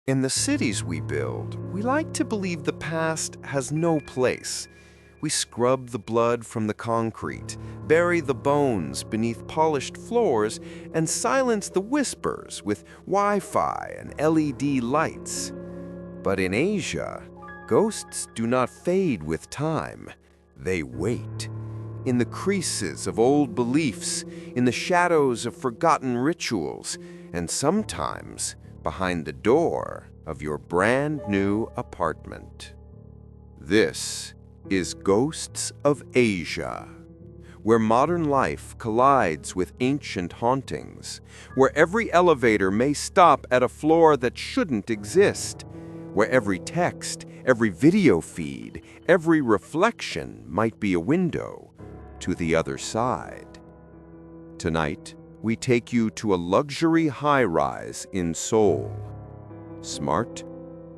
In the cities we build, we like to believe the past has no place. We scrub the blood from the concrete, bury the bones beneath polished floors, and silence the whispers with Wi-Fi and LED lights. But in Asia, ghosts do not fade with time. They wait. In the creases of old beliefs, in the shadows of forgotten rituals, and sometimes behind the door of your brand new apartment. This is Ghosts of Asia, where modern life collides with ancient hauntings, where every elevator may stop at a floor that shouldn't exist, where every text, every video feed, every reflection might be a window to the other side. Tonight, we take you to a luxury high-rise in Seoul. Smart,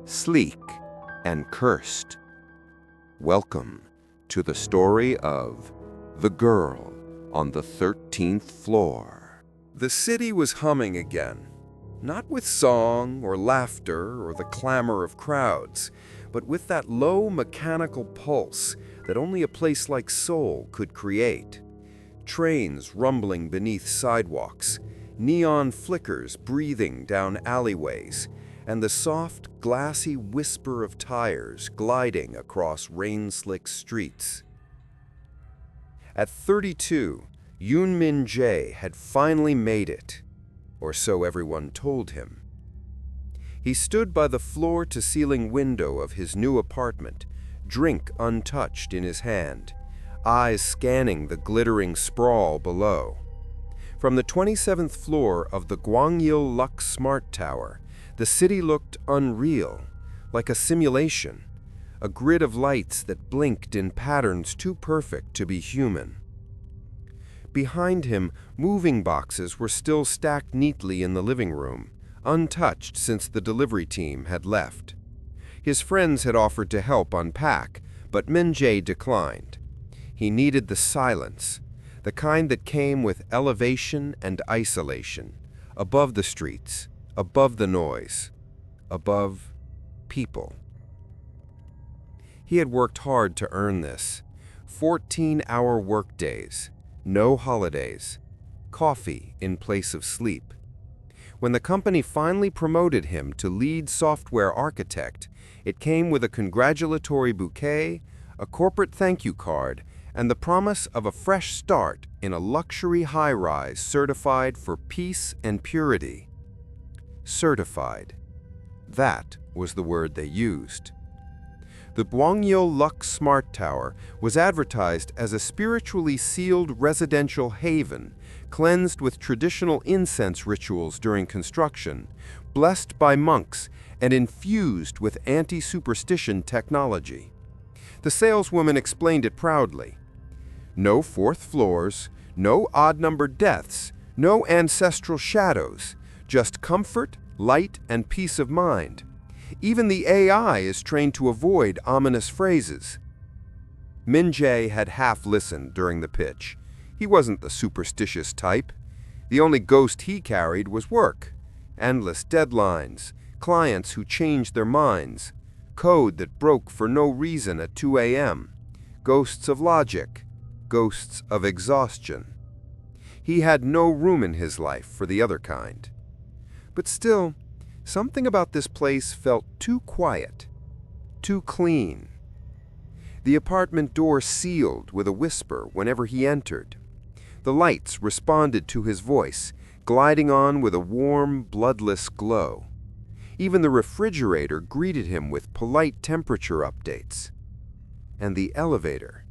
sleek, and cursed. Welcome to the story of The Girl on the 13th Floor. The city was humming again, not with song or laughter or the clamor of crowds, but with that low mechanical pulse that only a place like Seoul could create. Trains rumbling beneath sidewalks, neon flickers breathing down alleyways, and the soft, glassy whisper of tires gliding across rain-slick streets. At 32, Yoon Min Jae had finally made it, or so everyone told him. He stood by the floor-to-ceiling window of his new apartment, drink untouched in his hand, eyes scanning the glittering sprawl below. From the 27th floor of the Gwangyil Lux Smart Tower, the city looked unreal, like a simulation, a grid of lights that blinked in patterns too perfect to be human. Behind him, moving boxes were still stacked neatly in the living room, untouched since the delivery team had left. His friends had offered to help unpack, but Min Jae declined. He needed the silence, the kind that came with elevation and isolation, above the streets, above the noise, above people. He had worked hard to earn this. 14-hour workdays, no holidays, coffee in place of sleep. When the company finally promoted him to lead software architect, it came with a congratulatory bouquet, a corporate thank you card, and the promise of a fresh start in a luxury high-rise certified for peace and purity. Certified. That was the word they used. The Gwangyil Lux Smart Tower was advertised as a spiritually sealed residential haven, cleansed with traditional incense rituals during construction, blessed by monks, and infused with anti-superstition technology. The saleswoman explained it proudly. No fourth floors, no odd-numbered deaths, no ancestral shadows, just comfort, light, and peace of mind. Even the AI is trained to avoid ominous phrases. Min Jae had half listened during the pitch. He wasn't the superstitious type. The only ghost he carried was work. Endless deadlines, clients who changed their minds, code that broke for no reason at 2 a.m., ghosts of logic, ghosts of exhaustion. He had no room in his life for the other kind. But still, something about this place felt too quiet, too clean. The apartment door sealed with a whisper whenever he entered. The lights responded to his voice, gliding on with a warm, bloodless glow. Even the refrigerator greeted him with polite temperature updates. And the elevator,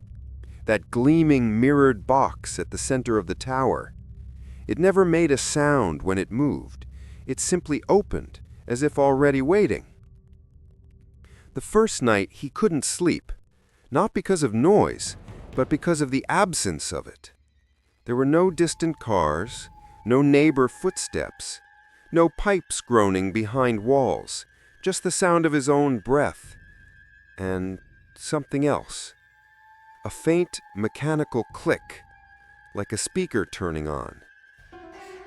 that gleaming mirrored box at the center of the tower, it never made a sound when it moved. It simply opened, as if already waiting. The first night he couldn't sleep, not because of noise, but because of the absence of it. There were no distant cars, no neighbor footsteps, no pipes groaning behind walls, just the sound of his own breath, and something else. A faint mechanical click, like a speaker turning on.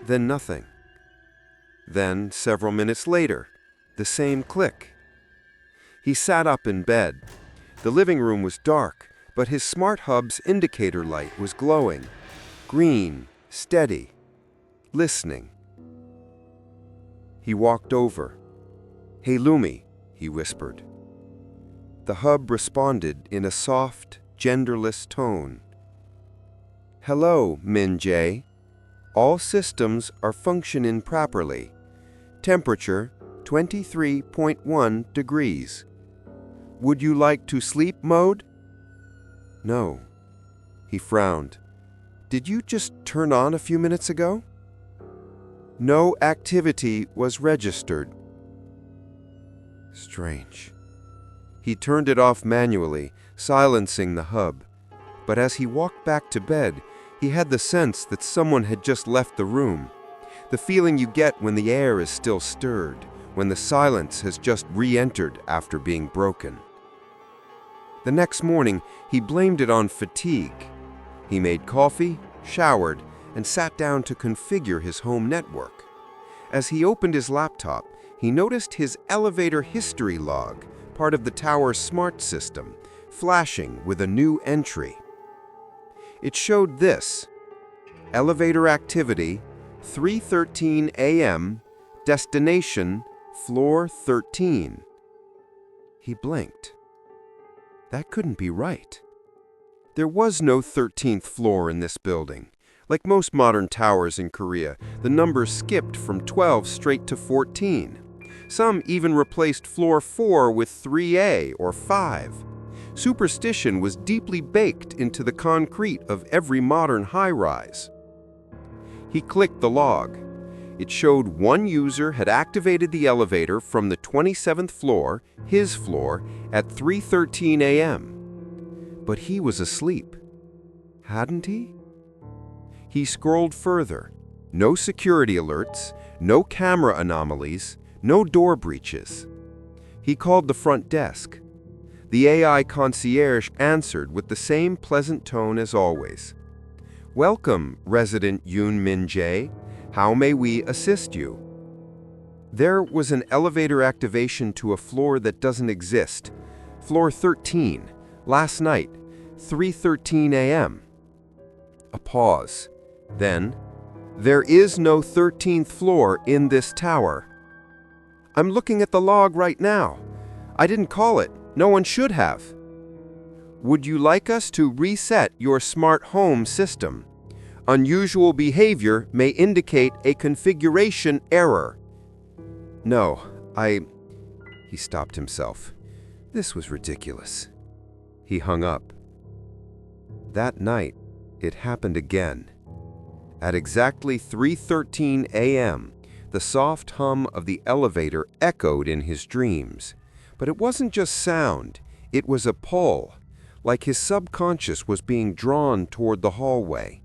Then nothing. Then, several minutes later, the same click. He sat up in bed. The living room was dark, but his smart hub's indicator light was glowing. Green, steady, listening. He walked over. "Hey, Lumi," he whispered. The hub responded in a soft, genderless tone. "Hello, Min Jae. All systems are functioning properly. Temperature 23.1 degrees. Would you like to sleep mode?" "No." He frowned. "Did you just turn on a few minutes ago?" "No activity was registered." Strange. He turned it off manually, silencing the hub. But as he walked back to bed, he had the sense that someone had just left the room. The feeling you get when the air is still stirred, when the silence has just re-entered after being broken. The next morning, he blamed it on fatigue. He made coffee, showered, and sat down to configure his home network. As he opened his laptop, he noticed his elevator history log, part of the tower's smart system, flashing with a new entry. It showed this: elevator activity, 3:13 a.m., destination, floor 13. He blinked. That couldn't be right. There was no 13th floor in this building. Like most modern towers in Korea, the numbers skipped from 12 straight to 14. Some even replaced floor 4 with 3A or 5. Superstition was deeply baked into the concrete of every modern high-rise. He clicked the log. It showed one user had activated the elevator from the 27th floor, his floor, at 3:13 a.m. But he was asleep. Hadn't he? He scrolled further. No security alerts, no camera anomalies, no door breaches. He called the front desk. The AI concierge answered with the same pleasant tone as always. "Welcome, resident Yoon Min Jae. How may we assist you?" There was an elevator activation to a floor that doesn't exist. Floor 13, last night, 3:13 a.m. A pause. Then, "There is no 13th floor in this tower." "I'm looking at the log right now. I didn't call it. No one should have." "Would you like us to reset your smart home system? Unusual behavior may indicate a configuration error." "No, He stopped himself. This was ridiculous. He hung up. That night, it happened again. At exactly 3:13 a.m., the soft hum of the elevator echoed in his dreams. But it wasn't just sound, it was a pull, like his subconscious was being drawn toward the hallway.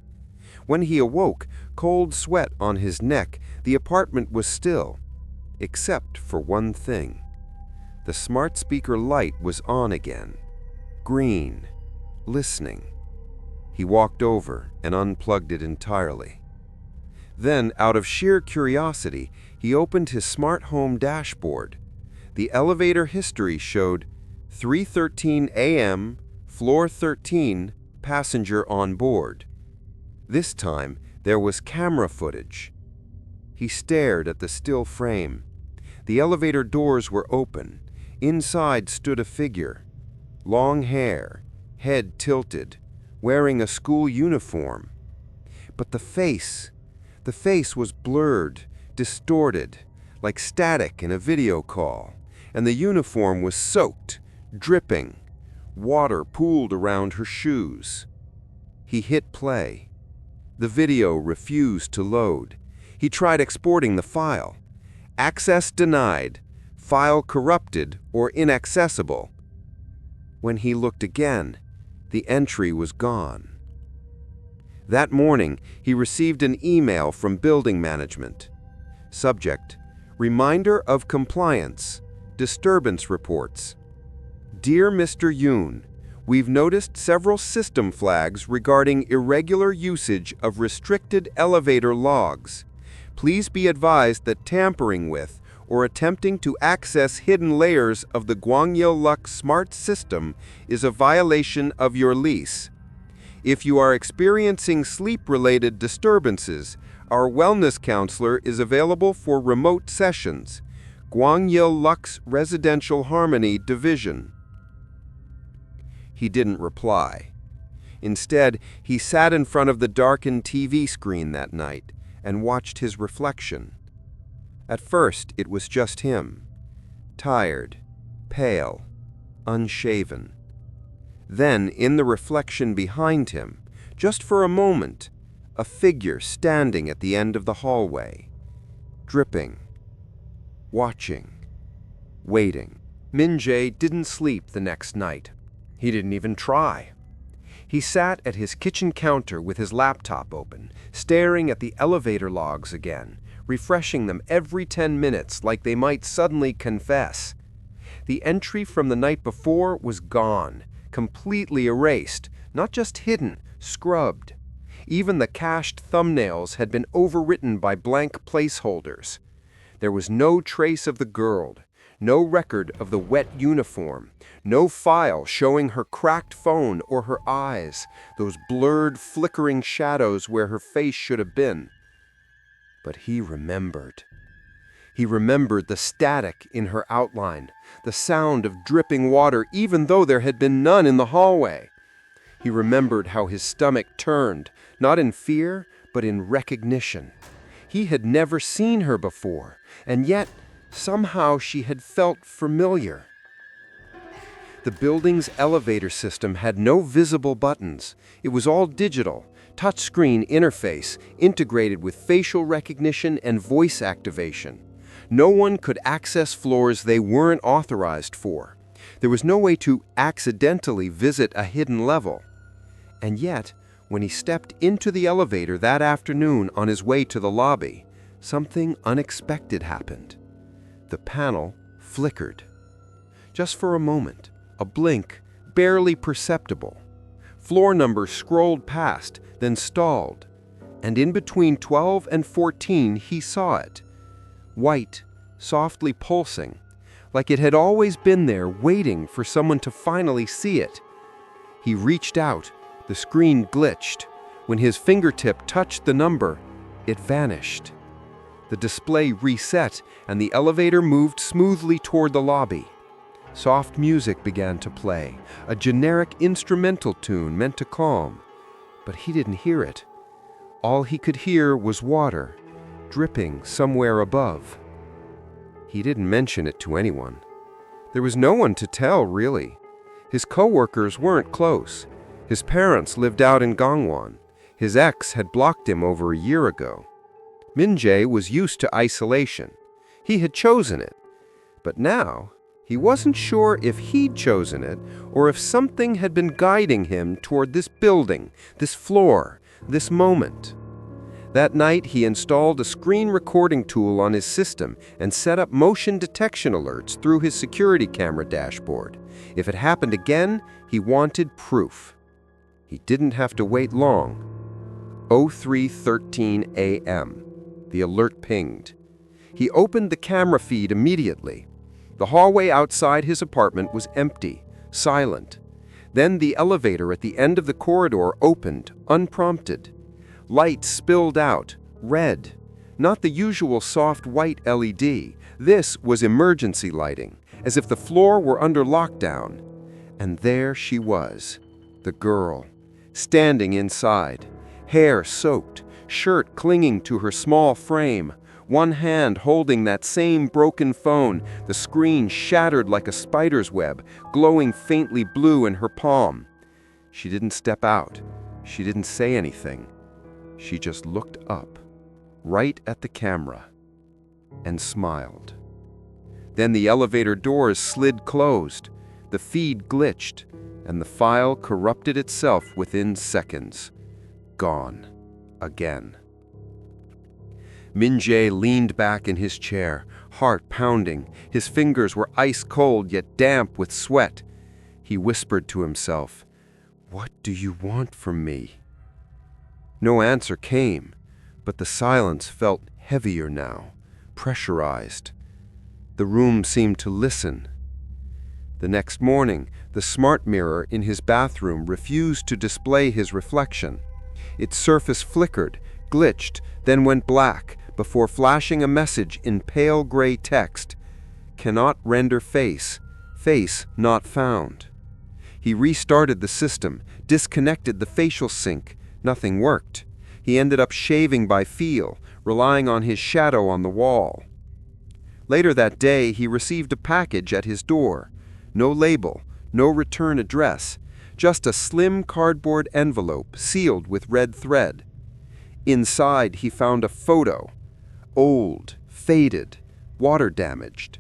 When he awoke, cold sweat on his neck, the apartment was still, except for one thing. The smart speaker light was on again, green, listening. He walked over and unplugged it entirely. Then, out of sheer curiosity, he opened his smart home dashboard. The elevator history showed 3:13 a.m., floor 13, passenger on board. This time, there was camera footage. He stared at the still frame. The elevator doors were open. Inside stood a figure. Long hair, head tilted, wearing a school uniform. But the face was blurred, distorted, like static in a video call, and the uniform was soaked, dripping. Water pooled around her shoes. He hit play. The video refused to load. He tried exporting the file. Access denied, file corrupted or inaccessible. When he looked again, the entry was gone. That morning, he received an email from building management. Subject: Reminder of compliance. Disturbance reports. Dear Mr. Yoon, we've noticed several system flags regarding irregular usage of restricted elevator logs. Please be advised that tampering with or attempting to access hidden layers of the Gwangyeo-luk smart system is a violation of your lease. If you are experiencing sleep-related disturbances, our wellness counselor is available for remote sessions. Gwangyeo-luk's Residential Harmony Division. He didn't reply. Instead, he sat in front of the darkened TV screen that night and watched his reflection. At first, it was just him. Tired, pale, unshaven. Then, in the reflection behind him, just for a moment, a figure standing at the end of the hallway, dripping, watching, waiting. Min-jae didn't sleep the next night. He didn't even try. He sat at his kitchen counter with his laptop open, staring at the elevator logs again, refreshing them every 10 minutes like they might suddenly confess. The entry from the night before was gone, completely erased, not just hidden, scrubbed. Even the cached thumbnails had been overwritten by blank placeholders. There was no trace of the girl, no record of the wet uniform, no file showing her cracked phone or her eyes, those blurred, flickering shadows where her face should have been. But he remembered. He remembered the static in her outline, the sound of dripping water even though there had been none in the hallway. He remembered how his stomach turned, not in fear, but in recognition. He had never seen her before, and yet somehow she had felt familiar. The building's elevator system had no visible buttons. It was all digital, touchscreen interface integrated with facial recognition and voice activation. No one could access floors they weren't authorized for. There was no way to accidentally visit a hidden level. And yet, when he stepped into the elevator that afternoon on his way to the lobby, something unexpected happened. The panel flickered. Just for a moment, a blink, barely perceptible. Floor numbers scrolled past, then stalled. And in between 12 and 14, he saw it. White, softly pulsing, like it had always been there waiting for someone to finally see it. He reached out. The screen glitched. When his fingertip touched the number, it vanished. The display reset, and the elevator moved smoothly toward the lobby. Soft music began to play, a generic instrumental tune meant to calm. But he didn't hear it. All he could hear was water, dripping somewhere above. He didn't mention it to anyone. There was no one to tell, really. His coworkers weren't close. His parents lived out in Gangwon. His ex had blocked him over a year ago. Min-jae was used to isolation. He had chosen it. But now, he wasn't sure if he'd chosen it or if something had been guiding him toward this building, this floor, this moment. That night, he installed a screen recording tool on his system and set up motion detection alerts through his security camera dashboard. If it happened again, he wanted proof. He didn't have to wait long. 03:13 a.m. The alert pinged. He opened the camera feed immediately. The hallway outside his apartment was empty, silent. Then the elevator at the end of the corridor opened, unprompted. Light spilled out, red. Not the usual soft white LED. This was emergency lighting, as if the floor were under lockdown. And there she was, the girl, standing inside, hair soaked, shirt clinging to her small frame, one hand holding that same broken phone, the screen shattered like a spider's web, glowing faintly blue in her palm. She didn't step out. She didn't say anything. She just looked up, right at the camera, and smiled. Then the elevator doors slid closed, the feed glitched, and the file corrupted itself within seconds. Gone. Again. Min-jae leaned back in his chair, heart pounding. His fingers were ice cold yet damp with sweat. He whispered to himself, "What do you want from me?" No answer came, but the silence felt heavier now, pressurized. The room seemed to listen. The next morning, the smart mirror in his bathroom refused to display his reflection. Its surface flickered, glitched, then went black before flashing a message in pale gray text. Cannot render face. Face not found. He restarted the system, disconnected the facial sync. Nothing worked. He ended up shaving by feel, relying on his shadow on the wall. Later that day, he received a package at his door. No label, no return address, just a slim cardboard envelope sealed with red thread. Inside, he found a photo. Old, faded, water-damaged.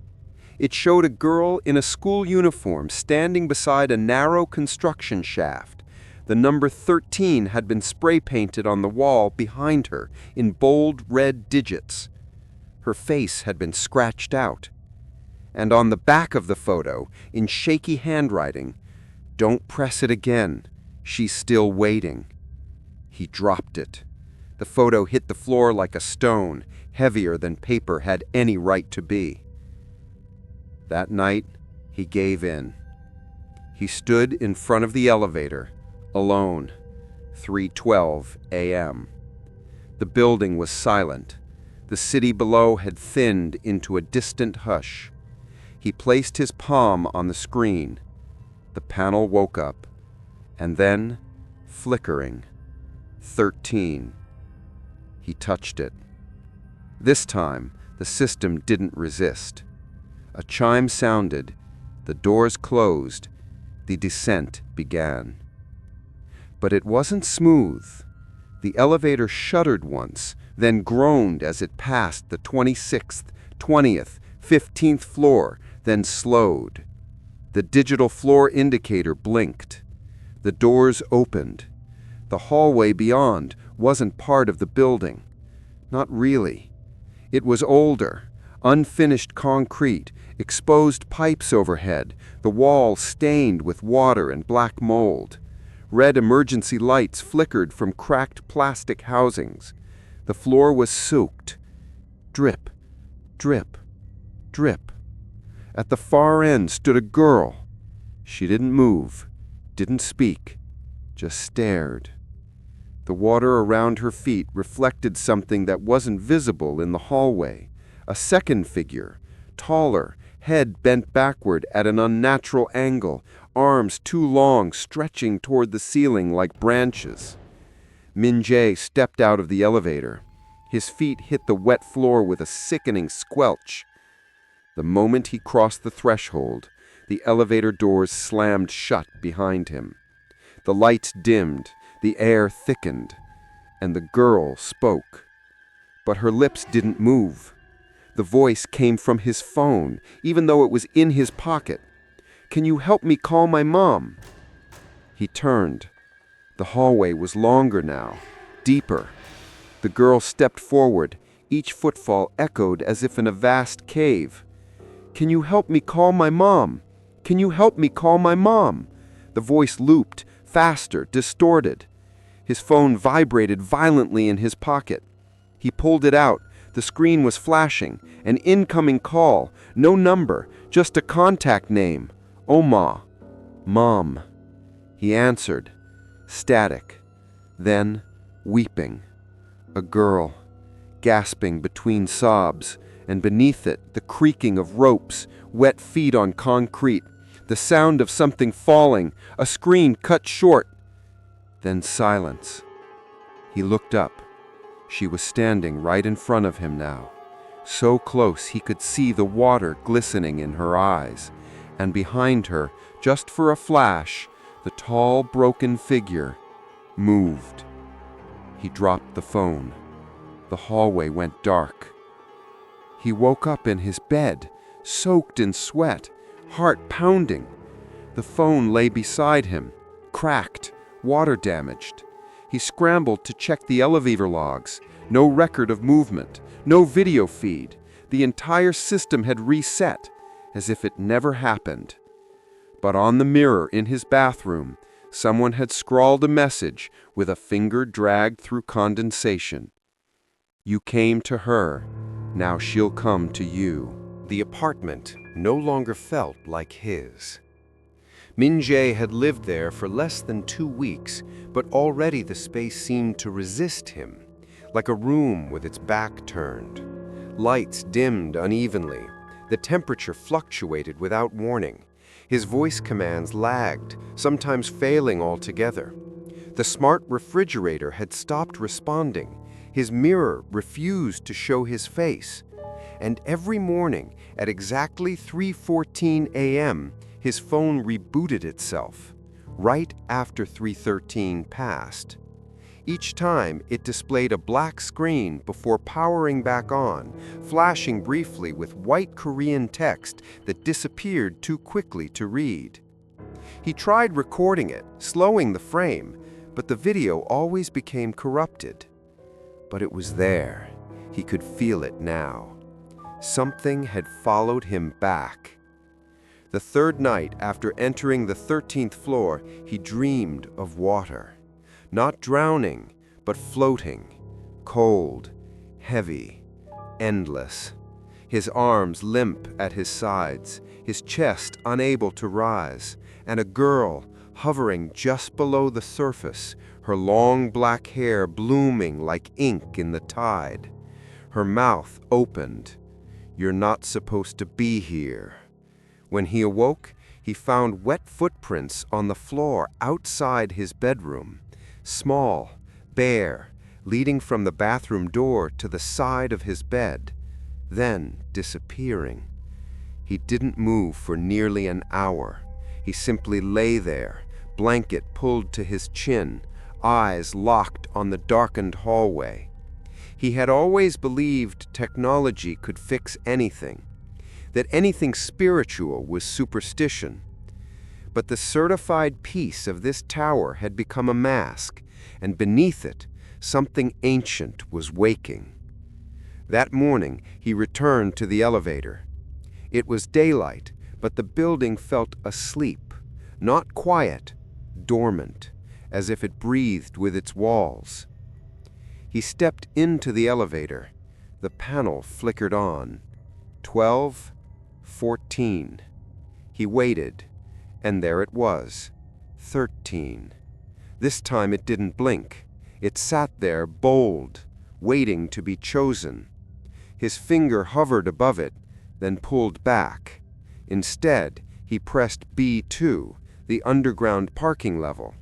It showed a girl in a school uniform standing beside a narrow construction shaft. The number 13 had been spray-painted on the wall behind her in bold red digits. Her face had been scratched out. And on the back of the photo, in shaky handwriting, "Don't press it again. She's still waiting." He dropped it. The photo hit the floor like a stone, heavier than paper had any right to be. That night, he gave in. He stood in front of the elevator, alone, 3:12 a.m. The building was silent. The city below had thinned into a distant hush. He placed his palm on the screen. The panel woke up, and then, flickering, 13. He touched it. This time, the system didn't resist. A chime sounded, the doors closed, the descent began. But it wasn't smooth. The elevator shuddered once, then groaned as it passed the 26th, 20th, 15th floor, then slowed. The digital floor indicator blinked. The doors opened. The hallway beyond wasn't part of the building. Not really. It was older, unfinished concrete, exposed pipes overhead, the walls stained with water and black mold. Red emergency lights flickered from cracked plastic housings. The floor was soaked. Drip, drip, drip. At the far end stood a girl. She didn't move, didn't speak, just stared. The water around her feet reflected something that wasn't visible in the hallway. A second figure, taller, head bent backward at an unnatural angle, arms too long stretching toward the ceiling like branches. Min Jae stepped out of the elevator. His feet hit the wet floor with a sickening squelch. The moment he crossed the threshold, the elevator doors slammed shut behind him. The lights dimmed, the air thickened, and the girl spoke. But her lips didn't move. The voice came from his phone, even though it was in his pocket. "Can you help me call my mom?" He turned. The hallway was longer now, deeper. The girl stepped forward. Each footfall echoed as if in a vast cave. "Can you help me call my mom? Can you help me call my mom?" The voice looped, faster, distorted. His phone vibrated violently in his pocket. He pulled it out. The screen was flashing. An incoming call. No number, just a contact name. Oma. Mom. He answered. Static. Then, weeping. A girl, gasping between sobs, and beneath it, the creaking of ropes, wet feet on concrete, the sound of something falling, a screen cut short. Then silence. He looked up. She was standing right in front of him now, so close he could see the water glistening in her eyes, and behind her, just for a flash, the tall, broken figure moved. He dropped the phone. The hallway went dark. He woke up in his bed, soaked in sweat, heart pounding. The phone lay beside him, cracked, water damaged. He scrambled to check the elevator logs. No record of movement, no video feed. The entire system had reset, as if it never happened. But on the mirror in his bathroom, someone had scrawled a message with a finger dragged through condensation. "You came to her, now she'll come to you." The apartment no longer felt like his. Min-jae had lived there for less than 2 weeks, but already the space seemed to resist him, like a room with its back turned. Lights dimmed unevenly. The temperature fluctuated without warning. His voice commands lagged, sometimes failing altogether. The smart refrigerator had stopped responding. His mirror refused to show his face. And every morning, at exactly 3:14 a.m., his phone rebooted itself, right after 3:13 passed. Each time, it displayed a black screen before powering back on, flashing briefly with white Korean text that disappeared too quickly to read. He tried recording it, slowing the frame, but the video always became corrupted. But it was there. He could feel it now. Something had followed him back. The third night after entering the 13th floor, he dreamed of water. Not drowning, but floating, cold, heavy, endless. His arms limp at his sides, his chest unable to rise, and a girl hovering just below the surface, her long black hair blooming like ink in the tide. Her mouth opened. "You're not supposed to be here." When he awoke, he found wet footprints on the floor outside his bedroom. Small, bare, leading from the bathroom door to the side of his bed, then disappearing. He didn't move for nearly an hour. He simply lay there, blanket pulled to his chin, eyes locked on the darkened hallway. He had always believed technology could fix anything, that anything spiritual was superstition. But the certified peace of this tower had become a mask, and beneath it, something ancient was waking. That morning, he returned to the elevator. It was daylight, but the building felt asleep, not quiet, dormant, as if it breathed with its walls. He stepped into the elevator. The panel flickered on. 12, 14. He waited. And there it was, 13. This time it didn't blink. It sat there, bold, waiting to be chosen. His finger hovered above it, then pulled back. Instead, he pressed B2, the underground parking level.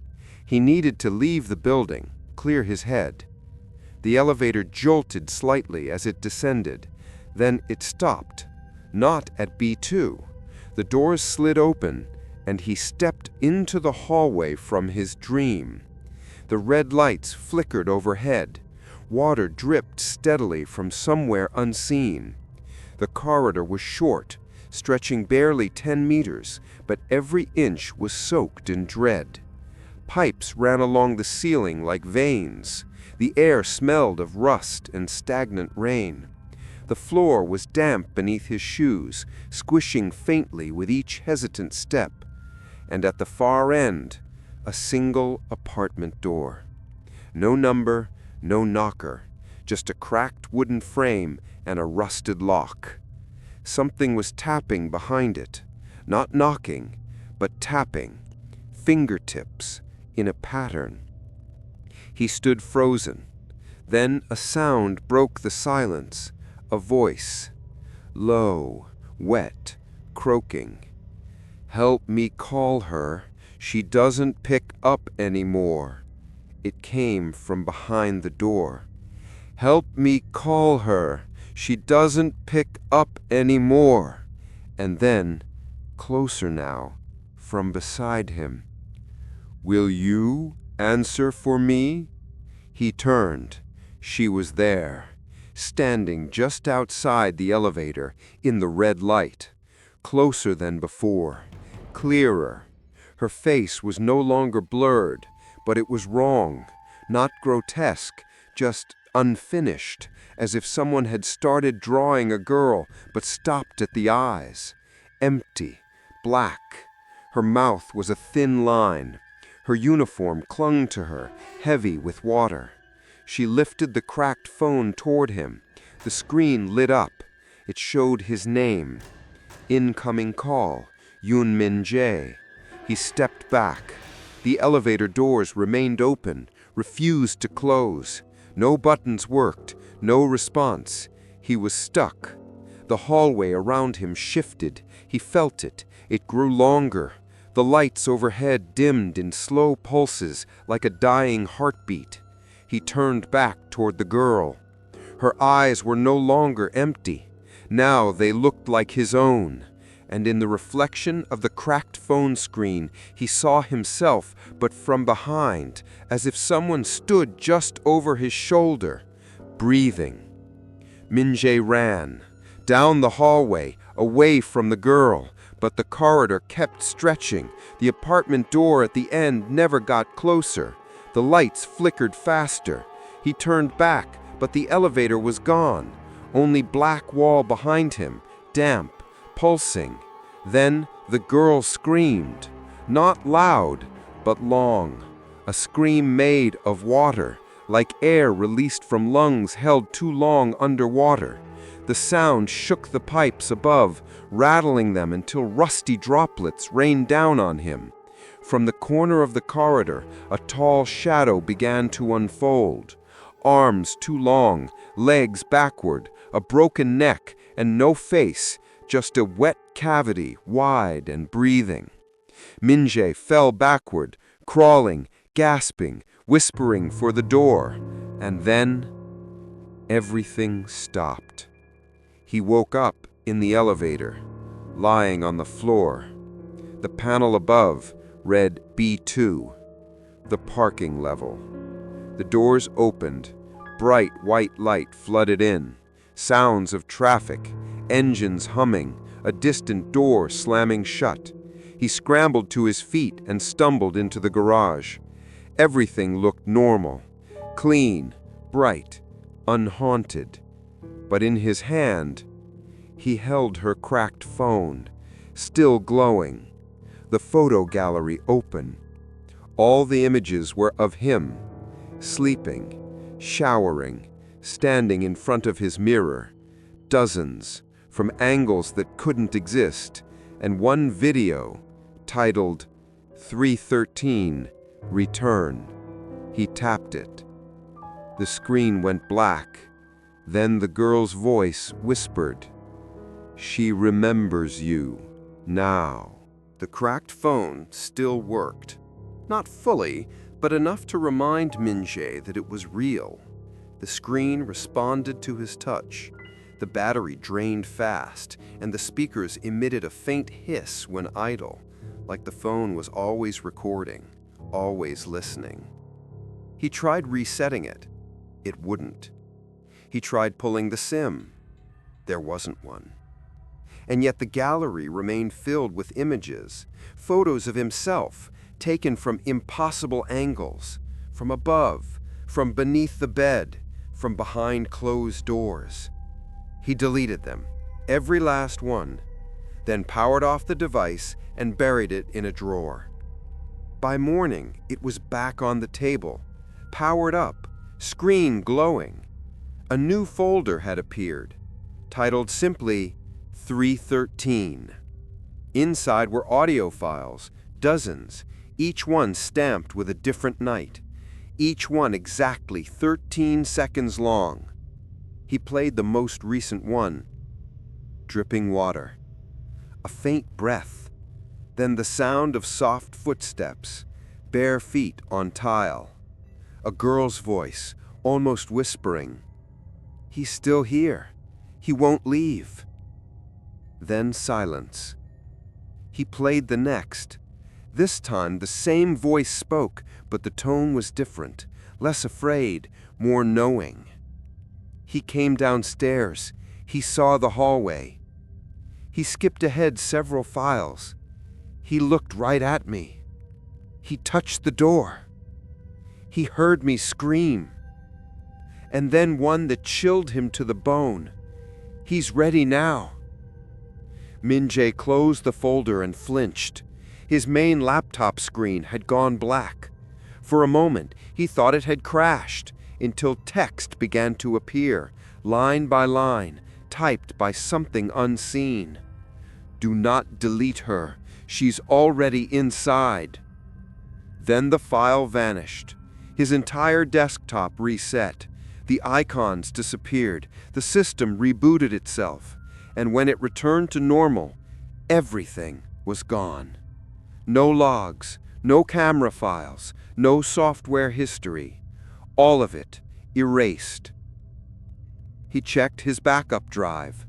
He needed to leave the building, clear his head. The elevator jolted slightly as it descended. Then it stopped, not at B2. The doors slid open, and he stepped into the hallway from his dream. The red lights flickered overhead. Water dripped steadily from somewhere unseen. The corridor was short, stretching barely 10 meters, but every inch was soaked in dread. Pipes ran along the ceiling like veins. The air smelled of rust and stagnant rain. The floor was damp beneath his shoes, squishing faintly with each hesitant step. And at the far end, a single apartment door. No number, no knocker, just a cracked wooden frame and a rusted lock. Something was tapping behind it, not knocking, but tapping, fingertips, in a pattern. He stood frozen. Then a sound broke the silence, a voice, low, wet, croaking. "Help me call her. She doesn't pick up anymore." It came from behind the door. "Help me call her. She doesn't pick up anymore." And then, closer now, from beside him. "Will you answer for me?" He turned. She was there, standing just outside the elevator in the red light, closer than before. Clearer. Her face was no longer blurred, but it was wrong, not grotesque, just unfinished, as if someone had started drawing a girl but stopped at the eyes. Empty, black. Her mouth was a thin line. Her uniform clung to her, heavy with water. She lifted the cracked phone toward him. The screen lit up. It showed his name. Incoming call, Yoon Min Jae. He stepped back. The elevator doors remained open, refused to close. No buttons worked, no response. He was stuck. The hallway around him shifted. He felt it. It grew longer. The lights overhead dimmed in slow pulses like a dying heartbeat. He turned back toward the girl. Her eyes were no longer empty. Now they looked like his own. And in the reflection of the cracked phone screen, he saw himself, but from behind, as if someone stood just over his shoulder, breathing. Min Jae ran, down the hallway, away from the girl, but the corridor kept stretching. The apartment door at the end never got closer. The lights flickered faster. He turned back, but the elevator was gone. Only black wall behind him, damp, pulsing. Then the girl screamed, not loud, but long, a scream made of water, like air released from lungs held too long underwater. The sound shook the pipes above, rattling them until rusty droplets rained down on him. From the corner of the corridor, a tall shadow began to unfold. Arms too long, legs backward, a broken neck, and no face, just a wet cavity, wide and breathing. Min Jae fell backward, crawling, gasping, whispering for the door, and then everything stopped. He woke up in the elevator, lying on the floor. The panel above read B2, the parking level. The doors opened, bright white light flooded in, sounds of traffic, engines humming, a distant door slamming shut. He scrambled to his feet and stumbled into the garage. Everything looked normal, clean, bright, unhaunted. But in his hand, he held her cracked phone, still glowing, the photo gallery open. All the images were of him, sleeping, showering, standing in front of his mirror. Dozens, from angles that couldn't exist, and one video titled 313 Return. He tapped it. The screen went black. Then the girl's voice whispered, "She remembers you now." The cracked phone still worked. Not fully, but enough to remind Min Jae that it was real. The screen responded to his touch. The battery drained fast, and the speakers emitted a faint hiss when idle, like the phone was always recording, always listening. He tried resetting it. It wouldn't. He tried pulling the SIM. There wasn't one. And yet the gallery remained filled with images, photos of himself, taken from impossible angles, from above, from beneath the bed, from behind closed doors. He deleted them, every last one, then powered off the device and buried it in a drawer. By morning, it was back on the table, powered up, screen glowing. A new folder had appeared, titled simply 313. Inside were audio files, dozens, each one stamped with a different night, each one exactly 13 seconds long. He played the most recent one. Dripping water. A faint breath. Then the sound of soft footsteps, bare feet on tile. A girl's voice, almost whispering, "He's still here. He won't leave." Then silence. He played the next. This time the same voice spoke, but the tone was different, less afraid, more knowing. He came downstairs. He saw the hallway. He skipped ahead several files. He looked right at me. He touched the door. He heard me scream. And then one that chilled him to the bone. "He's ready now." Min Jae closed the folder and flinched. His main laptop screen had gone black. For a moment, he thought it had crashed, until text began to appear, line by line, typed by something unseen. "Do not delete her. She's already inside." Then the file vanished. His entire desktop reset. The icons disappeared. The system rebooted itself. And when it returned to normal, everything was gone. No logs, no camera files, no software history. All of it erased. He checked his backup drive.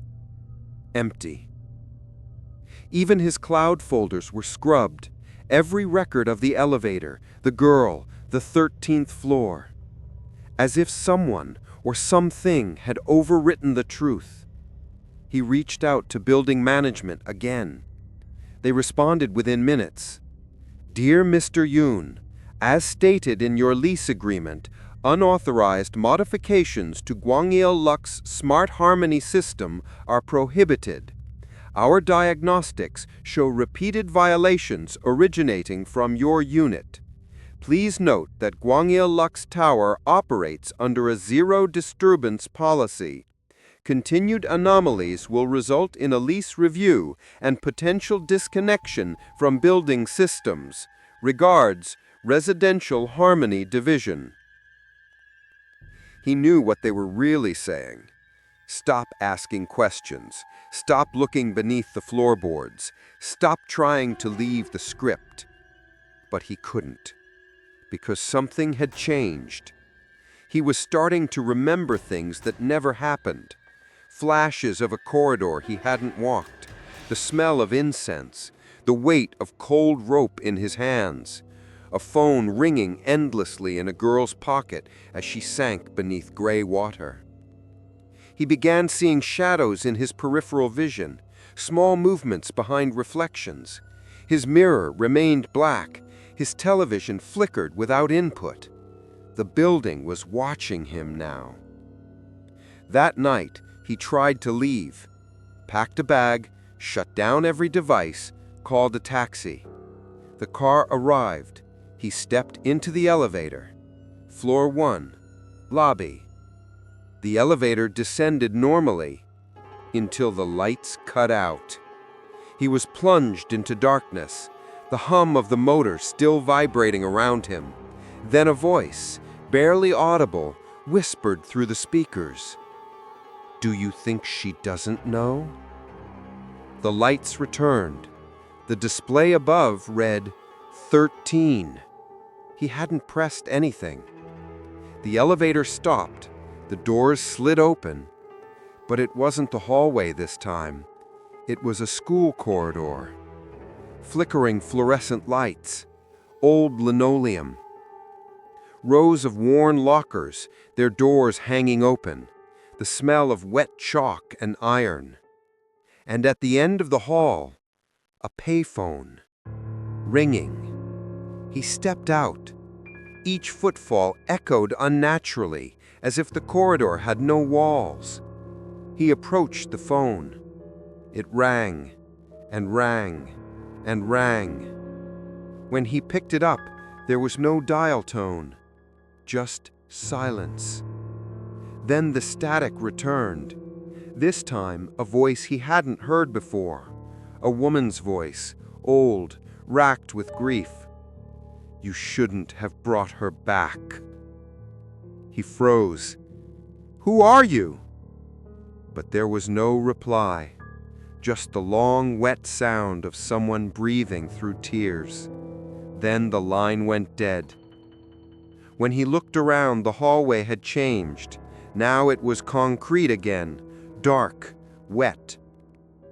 Empty. Even his cloud folders were scrubbed. Every record of the elevator, the girl, the 13th floor. As if someone or something had overwritten the truth. He reached out to building management again. They responded within minutes. "Dear Mr. Yoon, as stated in your lease agreement, unauthorized modifications to Gwangil Lux Smart Harmony system are prohibited. Our diagnostics show repeated violations originating from your unit. Please note that Gwangil Lux Tower operates under a zero disturbance policy. Continued anomalies will result in a lease review and potential disconnection from building systems. Regards, Residential Harmony Division." He knew what they were really saying. Stop asking questions. Stop looking beneath the floorboards. Stop trying to leave the script. But he couldn't, because something had changed. He was starting to remember things that never happened. Flashes of a corridor he hadn't walked, the smell of incense, the weight of cold rope in his hands, a phone ringing endlessly in a girl's pocket as she sank beneath gray water. He began seeing shadows in his peripheral vision, small movements behind reflections. His mirror remained black, his television flickered without input. The building was watching him now. That night, he tried to leave, packed a bag, shut down every device, called a taxi. The car arrived. He stepped into the elevator. Floor 1, lobby. The elevator descended normally until the lights cut out. He was plunged into darkness, the hum of the motor still vibrating around him. Then a voice, barely audible, whispered through the speakers. "Do you think she doesn't know?" The lights returned. The display above read 13. He hadn't pressed anything. The elevator stopped. The doors slid open. But it wasn't the hallway this time. It was a school corridor. Flickering fluorescent lights. Old linoleum. Rows of worn lockers, their doors hanging open. The smell of wet chalk and iron. And at the end of the hall, a payphone, ringing. He stepped out. Each footfall echoed unnaturally, as if the corridor had no walls. He approached the phone. It rang, and rang, and rang. When he picked it up, there was no dial tone, just silence. Then the static returned. This time, a voice he hadn't heard before. A woman's voice, old, racked with grief. "You shouldn't have brought her back." He froze. "Who are you?" But there was no reply, just the long, wet sound of someone breathing through tears. Then the line went dead. When he looked around, the hallway had changed. Now it was concrete again, dark, wet.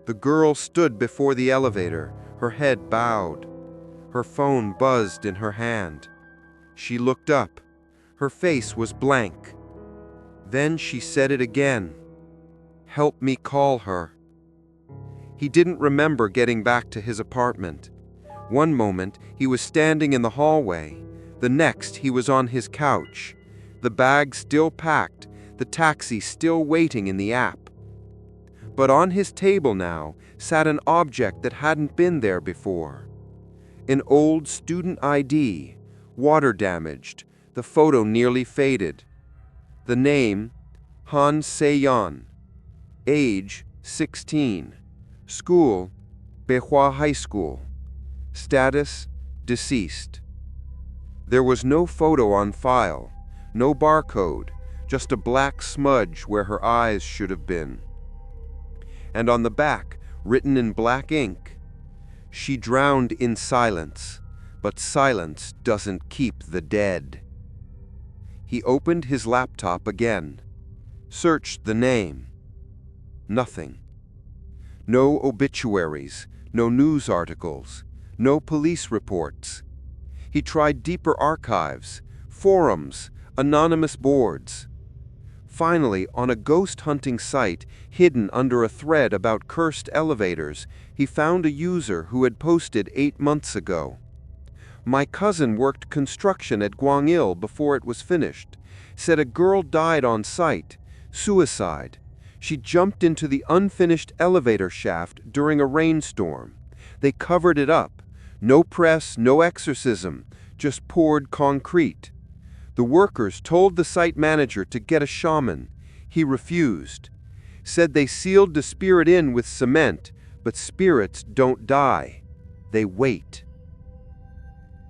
The girl stood before the elevator, her head bowed. Her phone buzzed in her hand. She looked up. Her face was blank. Then she said it again. "Help me call her." He didn't remember getting back to his apartment. One moment, he was standing in the hallway. The next, he was on his couch. The bag still packed, the taxi still waiting in the app. But on his table now sat an object that hadn't been there before. An old student ID, water damaged, the photo nearly faded. The name, Han Se-yeon. Age, 16. School, Beihua High School. Status, deceased. There was no photo on file, no barcode, just a black smudge where her eyes should have been. And on the back, written in black ink, "She drowned in silence, but silence doesn't keep the dead." He opened his laptop again, searched the name. Nothing. No obituaries, no news articles, no police reports. He tried deeper archives, forums, anonymous boards. Finally, on a ghost hunting site hidden under a thread about cursed elevators, he found a user who had posted 8 months ago. "My cousin worked construction at Gwangil before it was finished. Said a girl died on site. Suicide. She jumped into the unfinished elevator shaft during a rainstorm. They covered it up. No press, no exorcism, just poured concrete. The workers told the site manager to get a shaman. He refused. Said they sealed the spirit in with cement, but spirits don't die. They wait."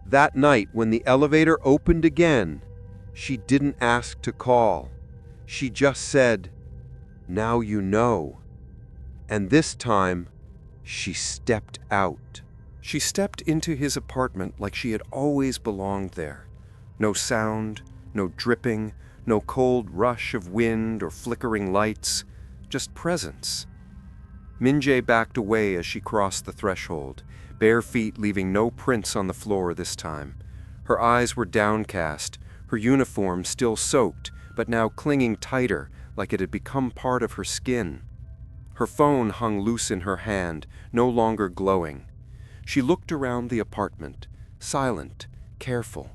That night, when the elevator opened again, she didn't ask to call. She just said, "Now you know." And this time, she stepped out. She stepped into his apartment like she had always belonged there. No sound, no dripping, no cold rush of wind or flickering lights, just presence. Min-jae backed away as she crossed the threshold, bare feet leaving no prints on the floor this time. Her eyes were downcast, her uniform still soaked, but now clinging tighter, like it had become part of her skin. Her phone hung loose in her hand, no longer glowing. She looked around the apartment, silent, careful,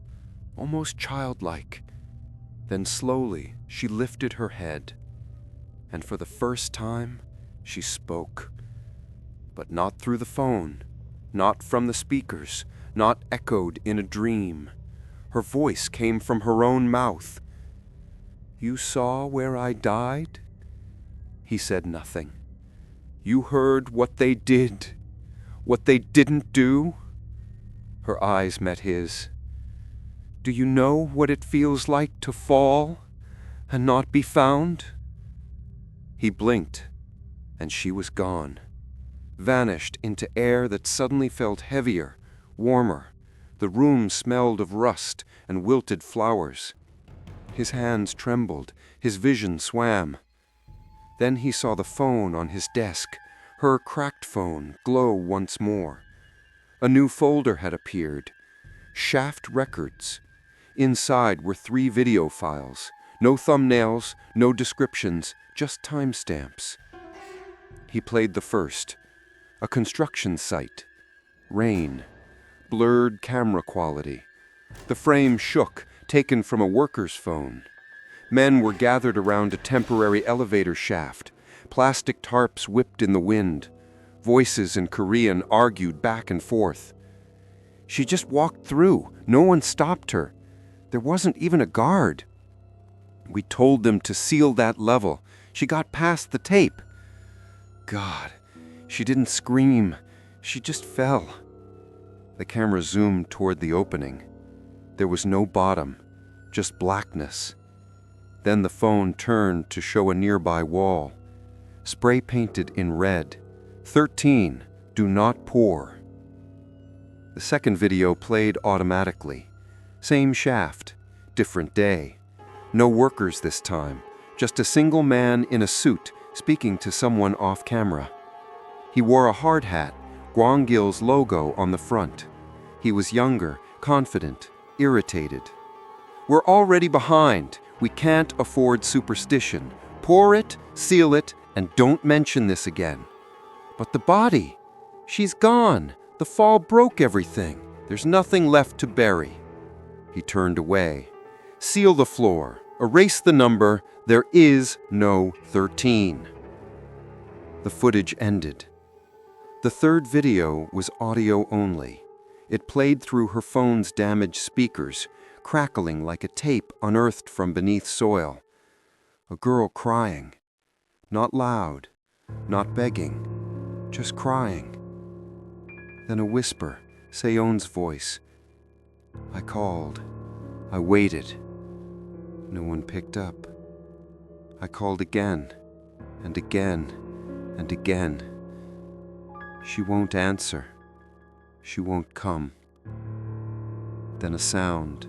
almost childlike. Then slowly she lifted her head, and for the first time she spoke. But not through the phone, not from the speakers, not echoed in a dream. Her voice came from her own mouth. "You saw where I died?" He said nothing. "You heard what they did, what they didn't do?" Her eyes met his. "Do you know what it feels like to fall and not be found?" He blinked, and she was gone, vanished into air that suddenly felt heavier, warmer. The room smelled of rust and wilted flowers. His hands trembled, his vision swam. Then he saw the phone on his desk, her cracked phone, glow once more. A new folder had appeared. Shaft Records. Inside were 3 video files. No thumbnails, no descriptions, just timestamps. He played the first. A construction site. Rain. Blurred camera quality. The frame shook, taken from a worker's phone. Men were gathered around a temporary elevator shaft. Plastic tarps whipped in the wind. Voices in Korean argued back and forth. She just walked through. No one stopped her. There wasn't even a guard. "We told them to seal that level. She got past the tape." God, she didn't scream. She just fell. The camera zoomed toward the opening. There was no bottom, just blackness. Then the phone turned to show a nearby wall. Spray painted in red. 13, do not pour. The second video played automatically. Same shaft, different day. No workers this time, just a single man in a suit speaking to someone off camera. He wore a hard hat, Gwangil's logo on the front. He was younger, confident, irritated. "We're already behind. We can't afford superstition. Pour it, seal it, and don't mention this again." "But the body, she's gone. The fall broke everything. There's nothing left to bury." He turned away. "Seal the floor. Erase the number. There is no 13. The footage ended. The third video was audio only. It played through her phone's damaged speakers, crackling like a tape unearthed from beneath soil. A girl crying. Not loud, not begging, just crying. Then a whisper, Seon's voice. I called. I waited. No one picked up. I called again, and again, and again. She won't answer. She won't come. Then a sound.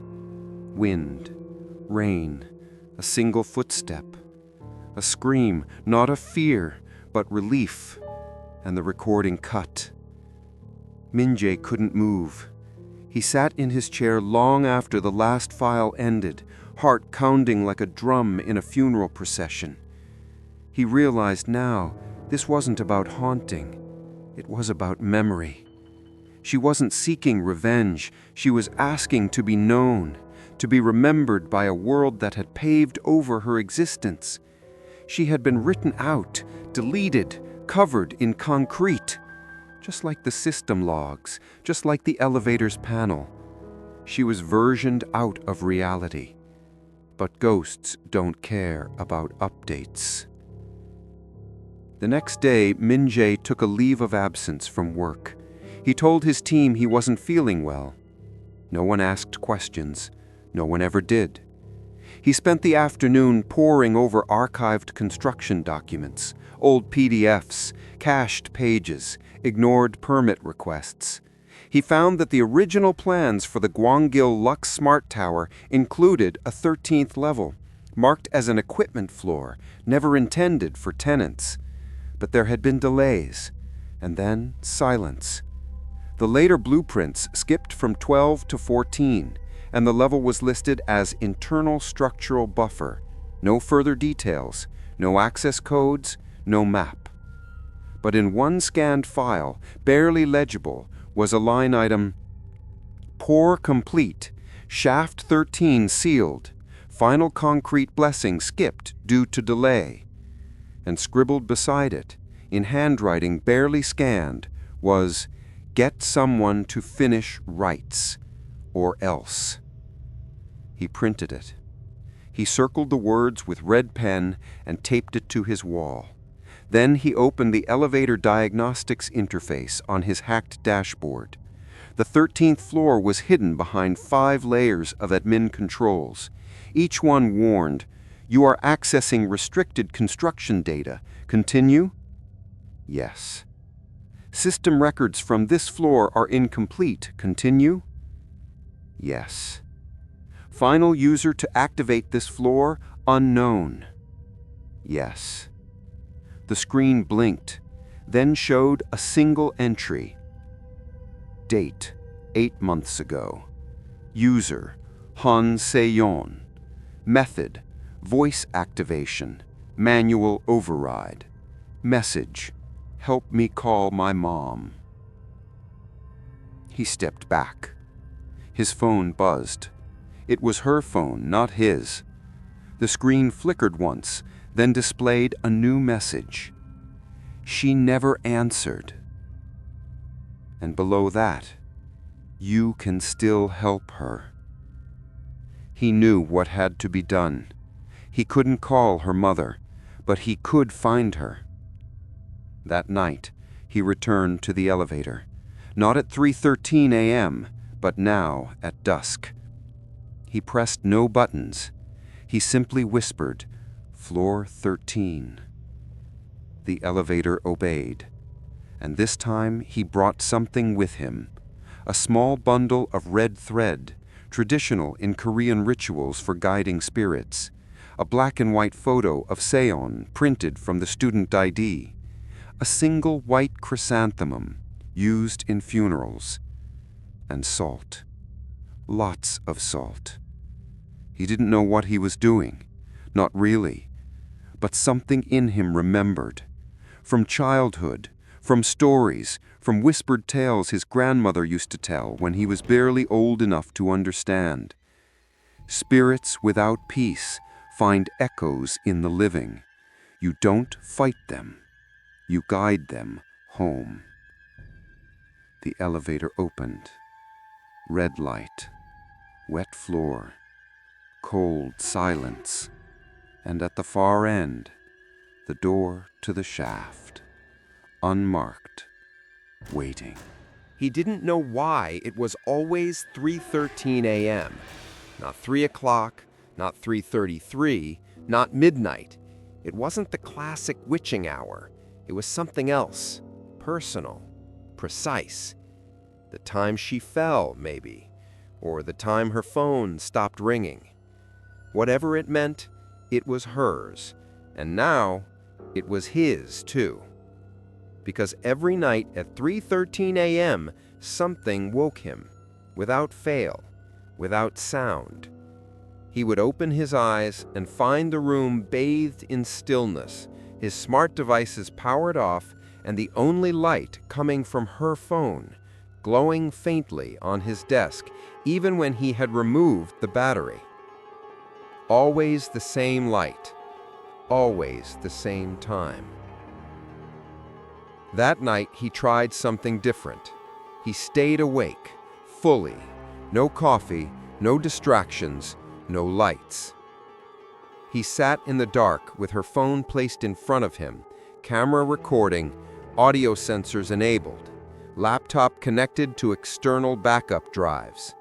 Wind. Rain. A single footstep. A scream, not of fear, but relief. And the recording cut. Min-jae couldn't move. He sat in his chair long after the last file ended, heart pounding like a drum in a funeral procession. He realized now this wasn't about haunting. It was about memory. She wasn't seeking revenge. She was asking to be known, to be remembered by a world that had paved over her existence. She had been written out, deleted, covered in concrete. Just like the system logs, just like the elevator's panel. She was versioned out of reality. But ghosts don't care about updates. The next day, Min-jae took a leave of absence from work. He told his team he wasn't feeling well. No one asked questions. No one ever did. He spent the afternoon poring over archived construction documents, old PDFs, cached pages, ignored permit requests. He found that the original plans for the Gwangil Lux Smart Tower included a 13th level, marked as an equipment floor, never intended for tenants. But there had been delays, and then silence. The later blueprints skipped from 12 to 14, and the level was listed as internal structural buffer. No further details, no access codes, no map. But in one scanned file, barely legible, was a line item, Pour complete, shaft 13 sealed, final concrete blessing skipped due to delay. And scribbled beside it, in handwriting barely scanned, was, Get someone to finish rights, or else. He printed it. He circled the words with red pen and taped it to his wall. Then he opened the elevator diagnostics interface on his hacked dashboard. The 13th floor was hidden behind 5 layers of admin controls. Each one warned, You are accessing restricted construction data. Continue? Yes. System records from this floor are incomplete. Continue? Yes. Final user to activate this floor, unknown. Yes. The screen blinked, then showed a single entry. Date, 8 months ago. User, Han Se-yeon. Method, voice activation, manual override. Message, help me call my mom. He stepped back. His phone buzzed. It was her phone, not his. The screen flickered once, then displayed a new message. She never answered. And below that, you can still help her. He knew what had to be done. He couldn't call her mother, but he could find her. That night, he returned to the elevator, not at 3:13 a.m., but now at dusk. He pressed no buttons. He simply whispered, Floor 13. The elevator obeyed, and this time he brought something with him, a small bundle of red thread, traditional in Korean rituals for guiding spirits, a black and white photo of Seon printed from the student ID, a single white chrysanthemum used in funerals, and salt. Lots of salt. He didn't know what he was doing, not really, but something in him remembered. From childhood, from stories, from whispered tales his grandmother used to tell when he was barely old enough to understand. Spirits without peace find echoes in the living. You don't fight them. You guide them home. The elevator opened. Red light, wet floor, cold silence, and at the far end, the door to the shaft, unmarked, waiting. He didn't know why it was always 3:13 a.m. Not 3 o'clock, not 3:33, not midnight. It wasn't the classic witching hour. It was something else, personal, precise. The time she fell, maybe, or the time her phone stopped ringing. Whatever it meant, it was hers, and now it was his too. Because every night at 3:13 a.m., something woke him, without fail, without sound. He would open his eyes and find the room bathed in stillness, his smart devices powered off, and the only light coming from her phone, glowing faintly on his desk, even when he had removed the battery. Always the same light, always the same time. That night, he tried something different. He stayed awake, fully. No coffee, no distractions, no lights. He sat in the dark with her phone placed in front of him, camera recording, audio sensors enabled, laptop connected to external backup drives.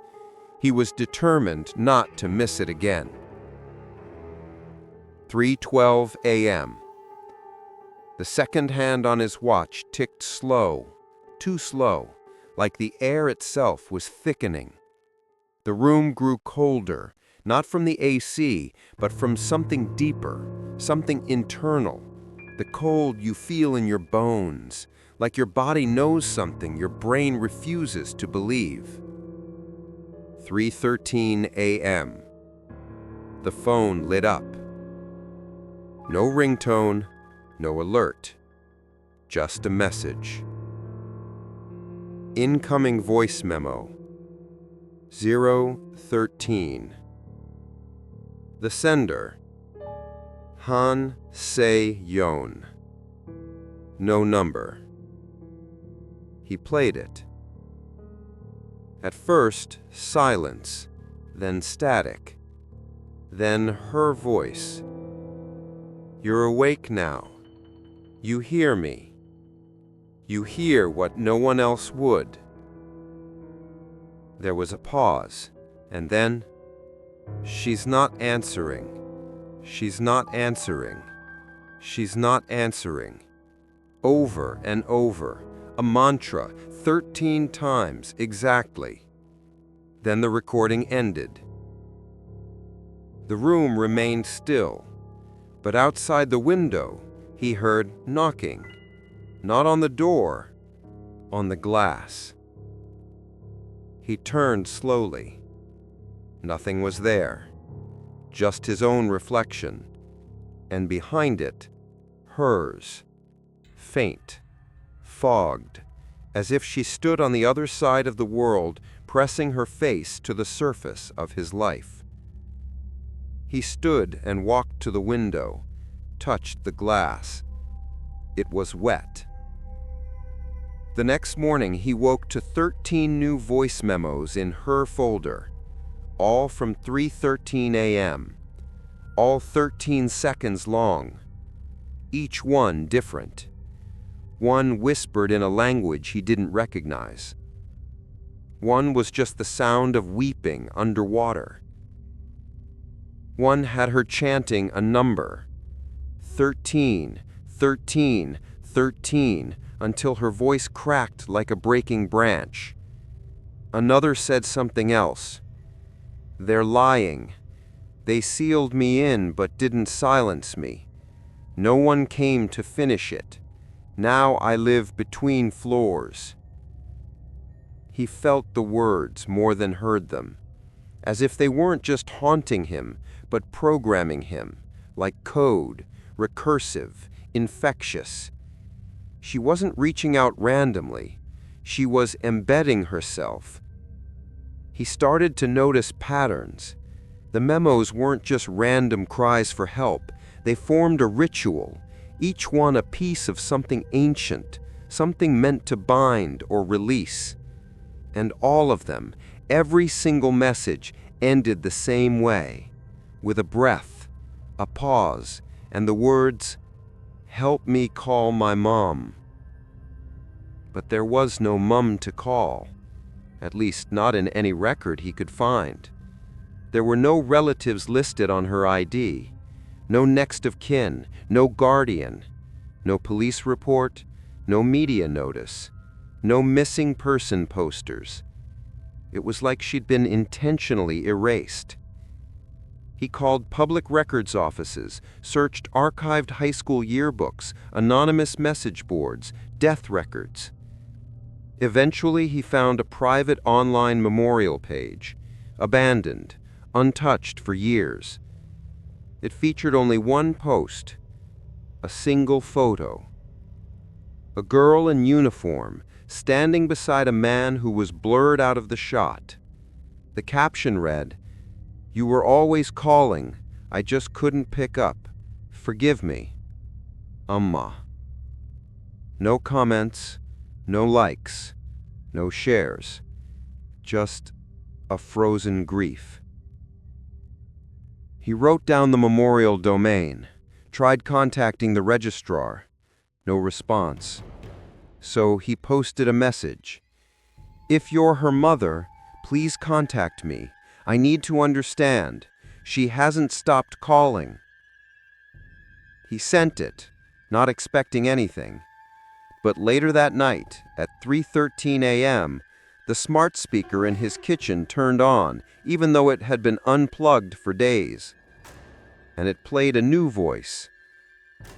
He was determined not to miss it again. 3:12 a.m. The second hand on his watch ticked slow, too slow, like the air itself was thickening. The room grew colder, not from the AC, but from something deeper, something internal, the cold you feel in your bones, like your body knows something your brain refuses to believe. 3:13 a.m. The phone lit up. No ringtone, no alert, just a message. Incoming voice memo. 013. The sender, Han Se-yeon. No number. He played it. At first, silence, then static, then her voice. You're awake now. You hear me. You hear what no one else would. There was a pause, and then, she's not answering. She's not answering. She's not answering. Over and over, a mantra, 13 times exactly. Then the recording ended. The room remained still, but outside the window, he heard knocking. Not on the door, on the glass. He turned slowly. Nothing was there, just his own reflection, and behind it, hers, faint, fogged, as if she stood on the other side of the world, pressing her face to the surface of his life. He stood and walked to the window, touched the glass. It was wet. The next morning, he woke to 13 new voice memos in her folder, all from 3:13 a.m., all 13 seconds long, each one different. One whispered in a language he didn't recognize. One was just the sound of weeping underwater. One had her chanting a number, 13, 13, 13, until her voice cracked like a breaking branch. Another said something else. They're lying. They sealed me in but didn't silence me. No one came to finish it. Now I live between floors. He felt the words more than heard them, as if they weren't just haunting him, but programming him, like code, recursive, infectious. She wasn't reaching out randomly. She was embedding herself. He started to notice patterns. The memos weren't just random cries for help. They formed a ritual, each one a piece of something ancient, something meant to bind or release. And all of them, every single message, ended the same way, with a breath, a pause, and the words, "Help me call my mom." But there was no mum to call, at least not in any record he could find. There were no relatives listed on her ID, no next of kin, no guardian, no police report, no media notice, no missing person posters. It was like she'd been intentionally erased. He called public records offices, searched archived high school yearbooks, anonymous message boards, death records. Eventually, he found a private online memorial page, abandoned, untouched for years. It featured only one post, a single photo. A girl in uniform, standing beside a man who was blurred out of the shot. The caption read, "You were always calling. I just couldn't pick up. Forgive me. Amma." No comments, no likes, no shares. Just a frozen grief. He wrote down the memorial domain, tried contacting the registrar. No response. So he posted a message. "If you're her mother, please contact me. I need to understand. She hasn't stopped calling." He sent it, not expecting anything. But later that night, at 3:13 a.m., the smart speaker in his kitchen turned on, even though it had been unplugged for days. And it played a new voice,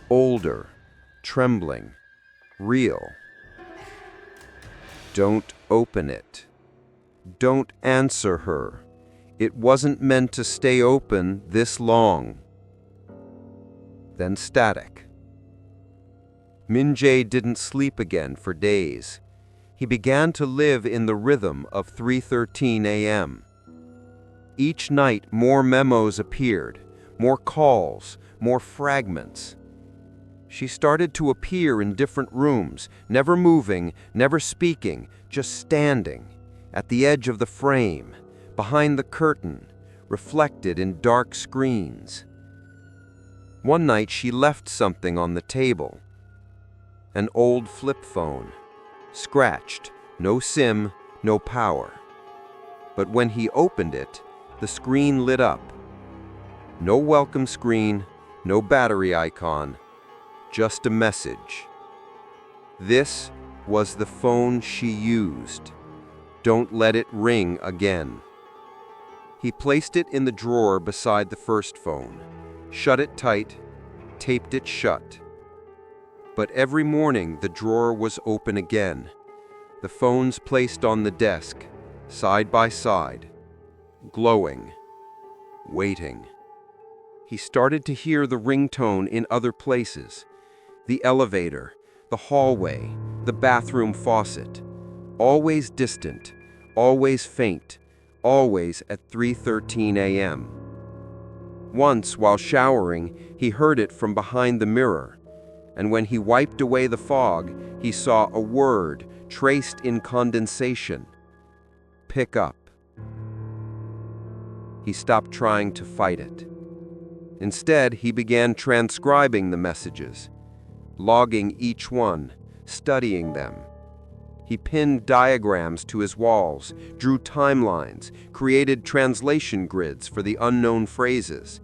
older, trembling, real. "Don't open it. Don't answer her. It wasn't meant to stay open this long." Then static. Min-jae didn't sleep again for days. He began to live in the rhythm of 3:13 a.m. Each night more memos appeared, more calls, more fragments. She started to appear in different rooms, never moving, never speaking, just standing, at the edge of the frame, behind the curtain, reflected in dark screens. One night she left something on the table. An old flip phone, scratched, no SIM, no power. But when he opened it, the screen lit up. No welcome screen, no battery icon, just a message. This was the phone she used. Don't let it ring again. He placed it in the drawer beside the first phone, shut it tight, taped it shut. But every morning the drawer was open again, the phones placed on the desk, side by side, glowing, waiting. He started to hear the ringtone in other places, the elevator, the hallway, the bathroom faucet, always distant, always faint, always at 3:13 a.m. Once, while showering, he heard it from behind the mirror, and when he wiped away the fog, he saw a word traced in condensation. Pick up. He stopped trying to fight it. Instead, he began transcribing the messages, logging each one, studying them. He pinned diagrams to his walls, drew timelines, created translation grids for the unknown phrases,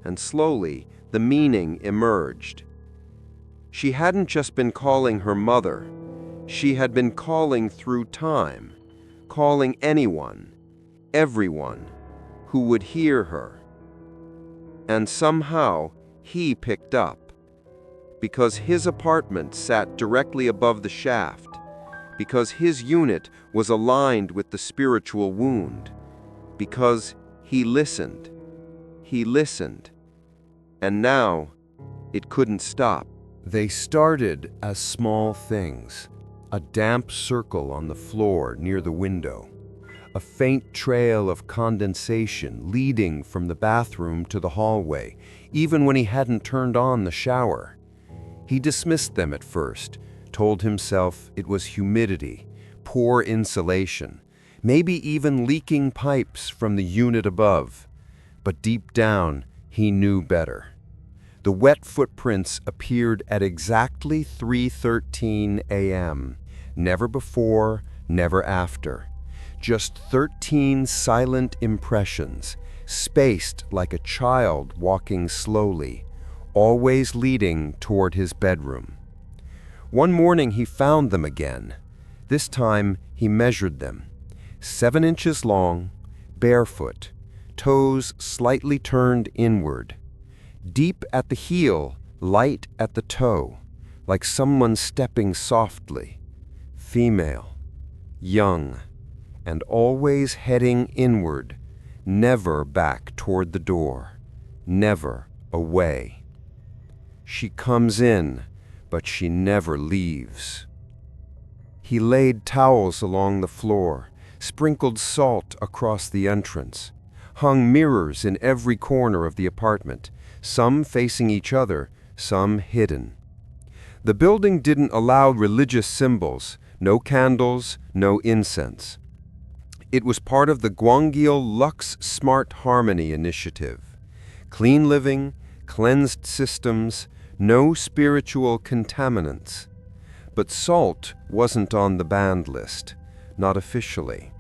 and slowly the meaning emerged. She hadn't just been calling her mother. She had been calling through time, calling anyone, everyone, who would hear her. And somehow he picked up, because his apartment sat directly above the shaft, because his unit was aligned with the spiritual wound, because he listened, and now it couldn't stop. They started as small things, a damp circle on the floor near the window, a faint trail of condensation leading from the bathroom to the hallway, even when he hadn't turned on the shower. He dismissed them at first, told himself it was humidity, poor insulation, maybe even leaking pipes from the unit above. But deep down, he knew better. The wet footprints appeared at exactly 3:13 a.m. Never before, never after. Just 13 silent impressions, spaced like a child walking slowly, always leading toward his bedroom. One morning he found them again. This time he measured them. 7 inches long, barefoot, toes slightly turned inward. Deep at the heel, light at the toe, like someone stepping softly. Female, young, and always heading inward, never back toward the door, never away. She comes in, but she never leaves. He laid towels along the floor, sprinkled salt across the entrance, hung mirrors in every corner of the apartment, some facing each other, some hidden. The building didn't allow religious symbols, no candles, no incense. It was part of the Gwangil Lux Smart Harmony initiative. Clean living, cleansed systems, no spiritual contaminants. But salt wasn't on the banned list, not officially.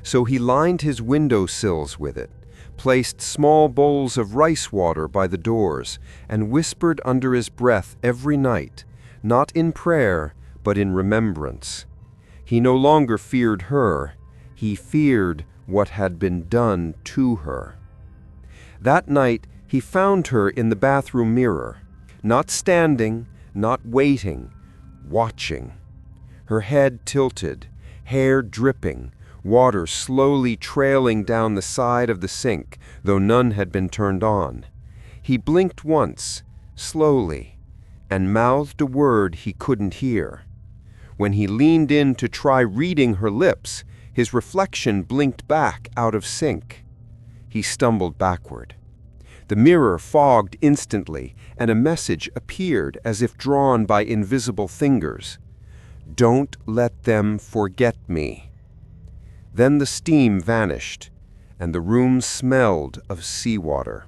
So he lined his windowsills with it, placed small bowls of rice water by the doors, and whispered under his breath every night, not in prayer, but in remembrance. He no longer feared her, he feared what had been done to her. That night he found her in the bathroom mirror, not standing, not waiting, watching. Her head tilted, hair dripping, water slowly trailing down the side of the sink, though none had been turned on. He blinked once, slowly, and mouthed a word he couldn't hear. When he leaned in to try reading her lips, his reflection blinked back out of sync. He stumbled backward. The mirror fogged instantly, and a message appeared as if drawn by invisible fingers. "Don't let them forget me." Then the steam vanished, and the room smelled of seawater.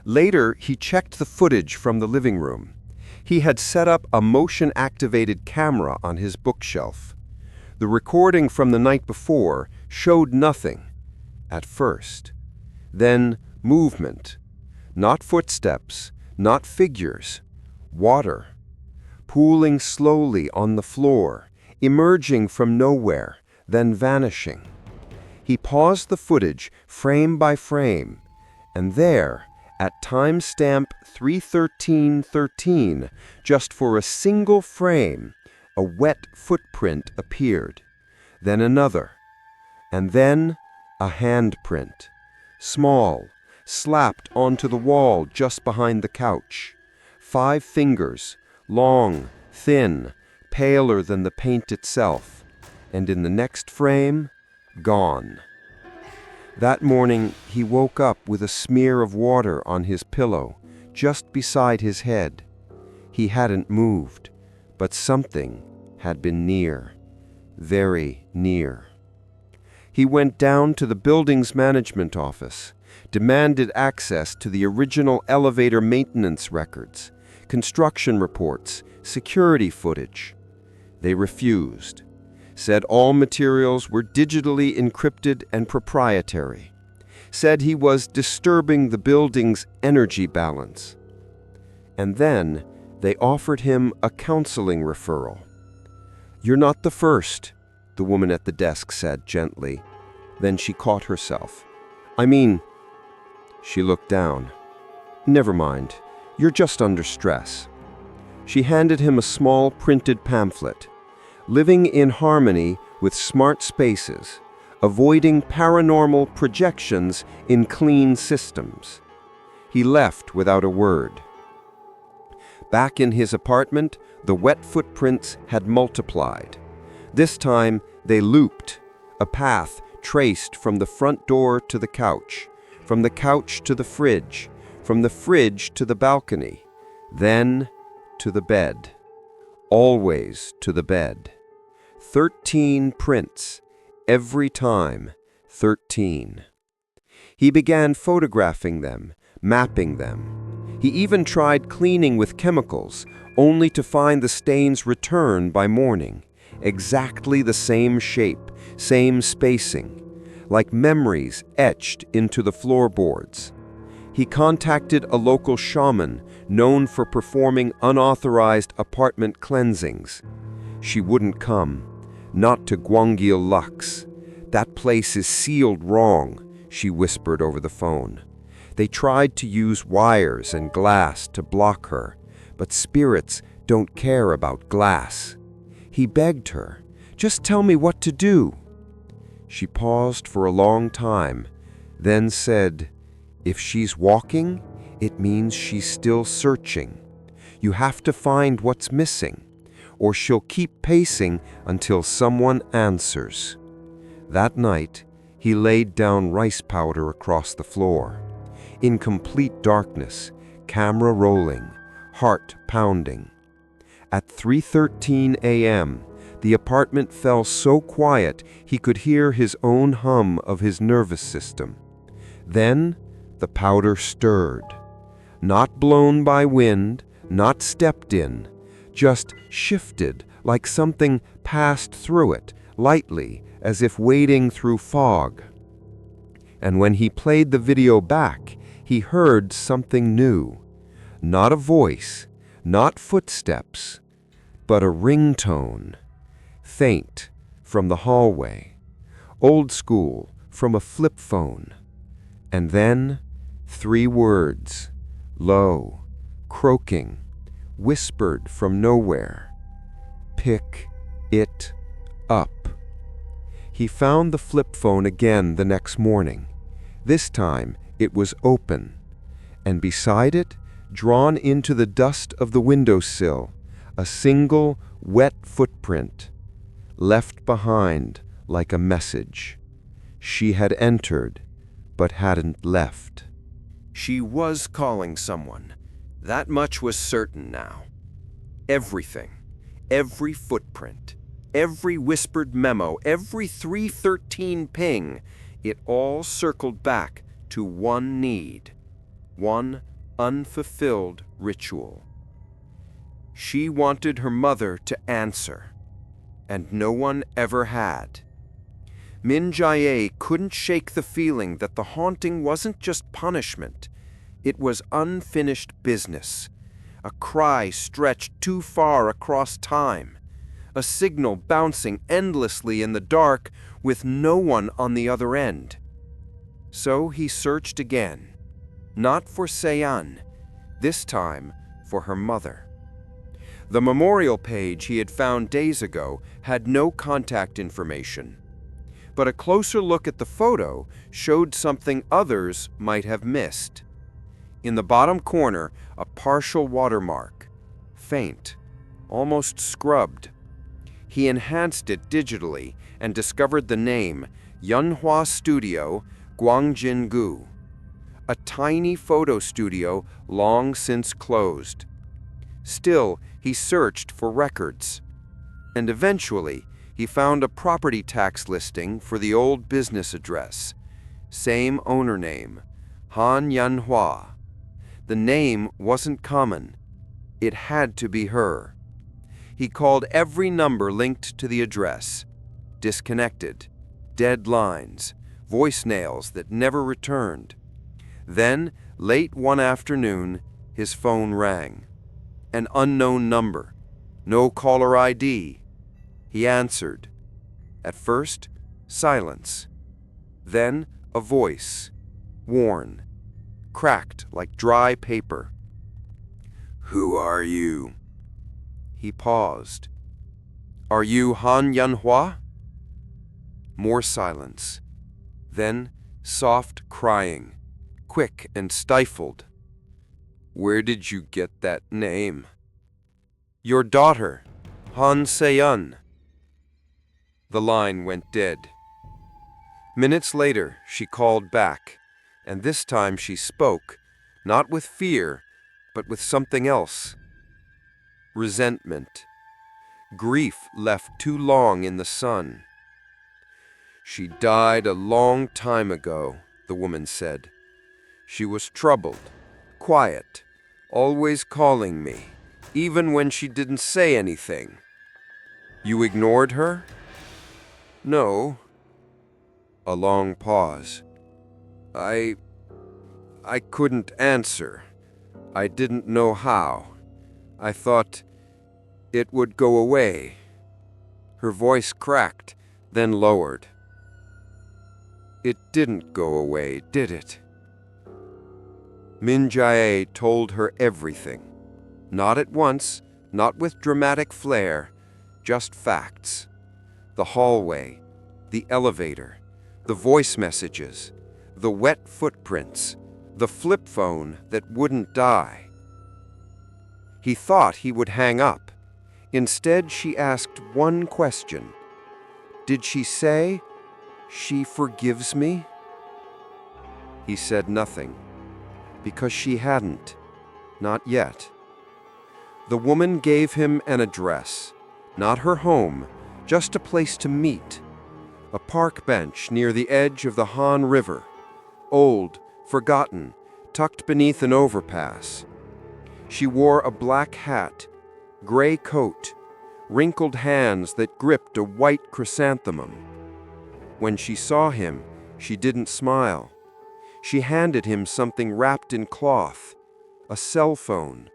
Later, he checked the footage from the living room. He had set up a motion-activated camera on his bookshelf. The recording from the night before showed nothing, at first. Then movement. Not footsteps, not figures. Water. Pooling slowly on the floor, emerging from nowhere, then vanishing. He paused the footage, frame by frame, and there, at timestamp 3:13:13, just for a single frame, a wet footprint appeared. Then another, and then a handprint, small, slapped onto the wall just behind the couch. 5 fingers, long, thin, paler than the paint itself, and in the next frame, gone. That morning, he woke up with a smear of water on his pillow, just beside his head. He hadn't moved, but something had been near, very near. He went down to the building's management office, demanded access to the original elevator maintenance records, construction reports, security footage. They refused, said all materials were digitally encrypted and proprietary, said he was disturbing the building's energy balance. And then they offered him a counseling referral. "You're not the first," the woman at the desk said gently. Then she caught herself. "I mean," she looked down. "Never mind, you're just under stress." She handed him a small printed pamphlet. Living in harmony with smart spaces, avoiding paranormal projections in clean systems. He left without a word. Back in his apartment, the wet footprints had multiplied. This time, they looped, a path traced from the front door to the couch, from the couch to the fridge, from the fridge to the balcony, then to the bed. Always to the bed. 13 prints, every time 13. He began photographing them, mapping them. He even tried cleaning with chemicals, only to find the stains return by morning. Exactly the same shape, same spacing, like memories etched into the floorboards. He contacted a local shaman known for performing unauthorized apartment cleansings. She wouldn't come, not to Gwanggil Lux. That place is sealed wrong, she whispered over the phone. They tried to use wires and glass to block her, but spirits don't care about glass. He begged her, just tell me what to do. She paused for a long time, then said, if she's walking, it means she's still searching. You have to find what's missing, or she'll keep pacing until someone answers. That night, he laid down rice powder across the floor. In complete darkness, camera rolling, heart pounding. At 3:13 a.m., the apartment fell so quiet he could hear his own hum of his nervous system. Then, the powder stirred. Not blown by wind, not stepped in, just shifted like something passed through it, lightly, as if wading through fog. And when he played the video back, he heard something new. Not a voice, not footsteps, but a ringtone. Faint, from the hallway. Old school, from a flip phone. And then, 3 words, low, croaking, whispered from nowhere. Pick it up. He found the flip phone again the next morning. This time, it was open, and beside it, drawn into the dust of the windowsill, a single wet footprint, left behind like a message. She had entered, but hadn't left. She was calling someone. That much was certain now. Everything, every footprint, every whispered memo, every 313 ping, it all circled back to one need, one unfulfilled ritual. She wanted her mother to answer, and no one ever had. Min Jae couldn't shake the feeling that the haunting wasn't just punishment. It was unfinished business, a cry stretched too far across time, a signal bouncing endlessly in the dark with no one on the other end. So he searched again, not for Seyan, this time for her mother. The memorial page he had found days ago had no contact information, but a closer look at the photo showed something others might have missed. In the bottom corner, a partial watermark, faint, almost scrubbed. He enhanced it digitally and discovered the name Yunhua Studio, Gwangjin-gu, a tiny photo studio long since closed. Still, he searched for records, and eventually he found a property tax listing for the old business address. Same owner name, Han Yanhua. The name wasn't common. It had to be her. He called every number linked to the address. Disconnected, dead lines, voicemails that never returned. Then, late one afternoon, his phone rang. An unknown number, no caller ID. He answered. At first, silence. Then, a voice, worn, cracked like dry paper. "Who are you?" He paused. "Are you Han Yanhua?" More silence. Then, soft crying, quick and stifled. "Where did you get that name?" "Your daughter, Han Seyon." The line went dead. Minutes later, she called back, and this time she spoke, not with fear, but with something else. Resentment. Grief left too long in the sun. "She died a long time ago," the woman said. "She was troubled, quiet, always calling me, even when she didn't say anything. You ignored her? No. A long pause. I couldn't answer. I didn't know how. I thought it would go away. Her voice cracked, then lowered. It didn't go away, did it? Min Jae told her everything. Not at once, not with dramatic flair, just facts. The hallway, the elevator, the voice messages, the wet footprints, the flip phone that wouldn't die. He thought he would hang up. Instead, she asked one question. Did she say, "She forgives me"? He said nothing, because she hadn't, not yet. The woman gave him an address, not her home, just a place to meet. A park bench near the edge of the Han River, old, forgotten, tucked beneath an overpass. She wore a black hat, gray coat, wrinkled hands that gripped a white chrysanthemum. When she saw him, she didn't smile. She handed him something wrapped in cloth, a cell phone,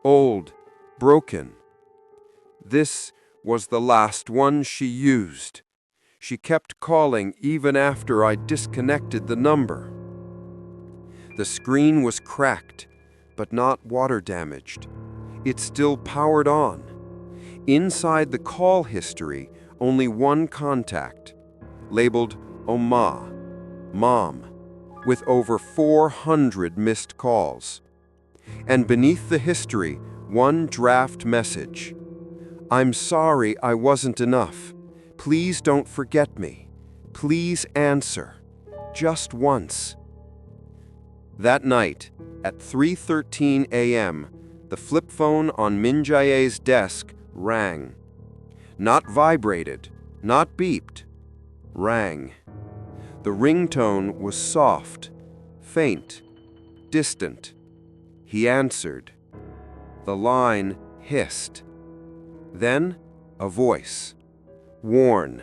old, broken. This was the last one she used. She kept calling even after I disconnected the number. The screen was cracked, but not water damaged. It still powered on. Inside the call history, only one contact, labeled Oma, Mom, with over 400 missed calls. And beneath the history, one draft message. I'm sorry I wasn't enough. Please don't forget me. Please answer. Just once. That night, at 3:13 a.m., the flip phone on Min Jae's desk rang. Not vibrated, not beeped. Rang. The ringtone was soft, faint, distant. He answered. The line hissed. Then, a voice. Worn,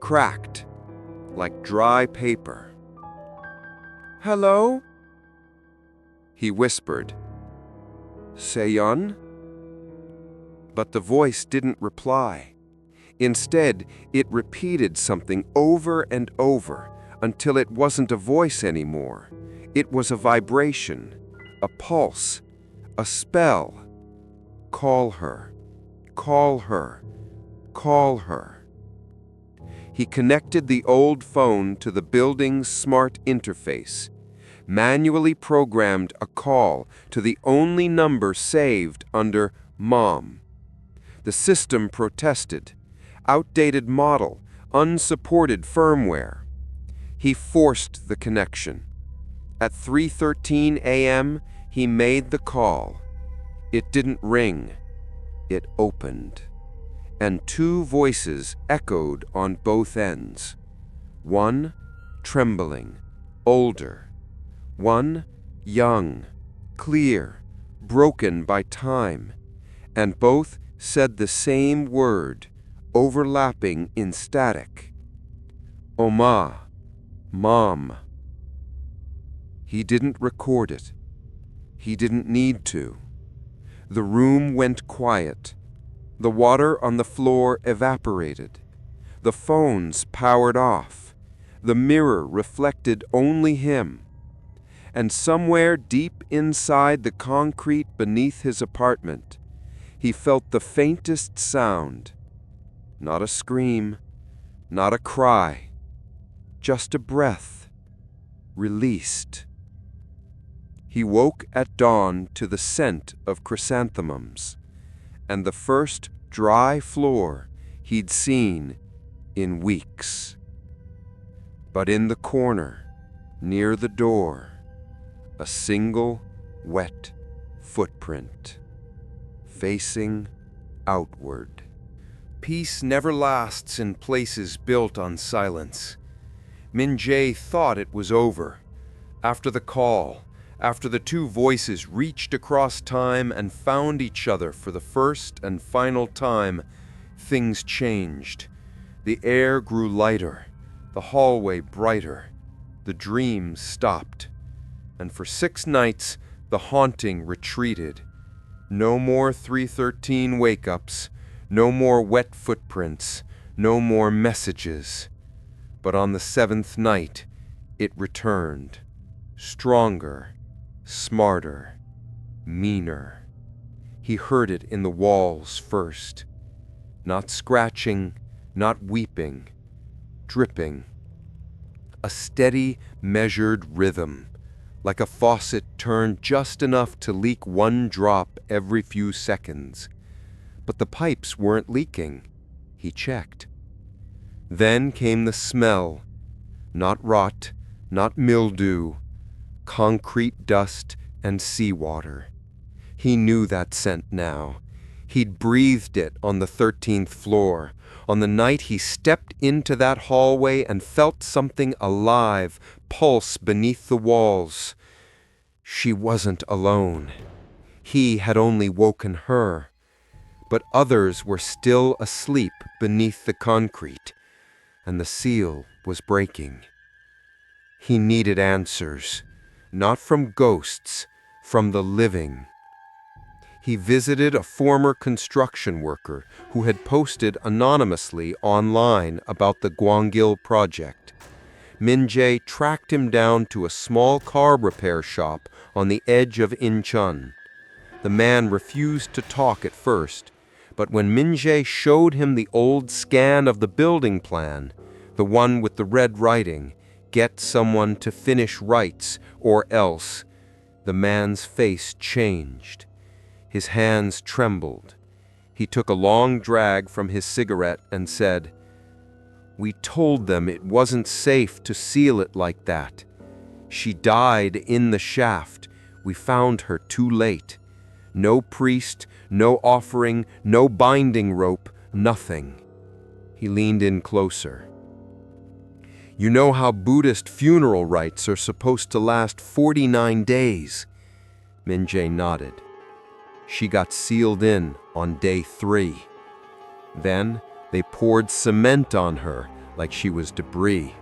cracked, like dry paper. Hello? He whispered. Seyon? But the voice didn't reply. Instead, it repeated something over and over until it wasn't a voice anymore. It was a vibration, a pulse, a spell. Call her, call her, call her. He connected the old phone to the building's smart interface, manually programmed a call to the only number saved under Mom. The system protested. Outdated model, unsupported firmware. He forced the connection. At 3:13 a.m., he made the call. It didn't ring. It opened. And two voices echoed on both ends. One, trembling, older. One, young, clear, broken by time. And both said the same word, overlapping in static. Oma, Mom. He didn't record it. He didn't need to. The room went quiet. The water on the floor evaporated. The phones powered off. The mirror reflected only him. And somewhere deep inside the concrete beneath his apartment, he felt the faintest sound. Not a scream, not a cry, just a breath, released. He woke at dawn to the scent of chrysanthemums and the first dry floor he'd seen in weeks. But in the corner, near the door, a single wet footprint, facing outward. Peace never lasts in places built on silence. Min Jae thought it was over. After the call, After the two voices reached across time and found each other for the first and final time, things changed. The air grew lighter, the hallway brighter. The dreams stopped. And for 6 nights, the haunting retreated. No more 313 wake-ups, no more wet footprints, no more messages. But on the 7th night, it returned. Stronger, smarter, meaner. He heard it in the walls first. Not scratching, not weeping, dripping. A steady, measured rhythm, like a faucet turned just enough to leak 1 drop every few seconds. But the pipes weren't leaking. He checked. Then came the smell. Not rot, not mildew, concrete dust and seawater. He knew that scent now. He'd breathed it on the 13th floor, on the night he stepped into that hallway and felt something alive pulse beneath the walls. She wasn't alone. He had only woken her. But others were still asleep beneath the concrete, and the seal was breaking. He needed answers, not from ghosts, from the living. He visited a former construction worker who had posted anonymously online about the Gwangil project. Min-jae tracked him down to a small car repair shop on the edge of Incheon. The man refused to talk at first, but when Min-jae showed him the old scan of the building plan, the one with the red writing, "Get someone to finish rights or else," the man's face changed. His hands trembled. He took a long drag from his cigarette and said, "We told them it wasn't safe to seal it like that. She died in the shaft. We found her too late. No priest, no offering, no binding rope, nothing." He leaned in closer. "You know how Buddhist funeral rites are supposed to last 49 days? Min-jae nodded. She got sealed in on day 3. Then they poured cement on her like she was debris.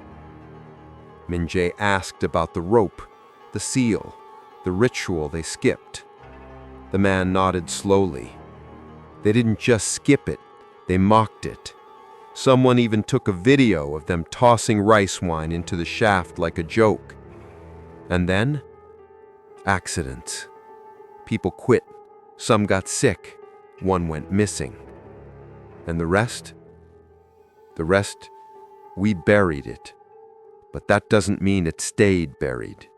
Min-jae asked about the rope, the seal, the ritual they skipped. The man nodded slowly. They didn't just skip it, they mocked it. Someone even took a video of them tossing rice wine into the shaft like a joke. And then, accidents. People quit. Some got sick. One went missing. And the rest? The rest, we buried it. But that doesn't mean it stayed buried."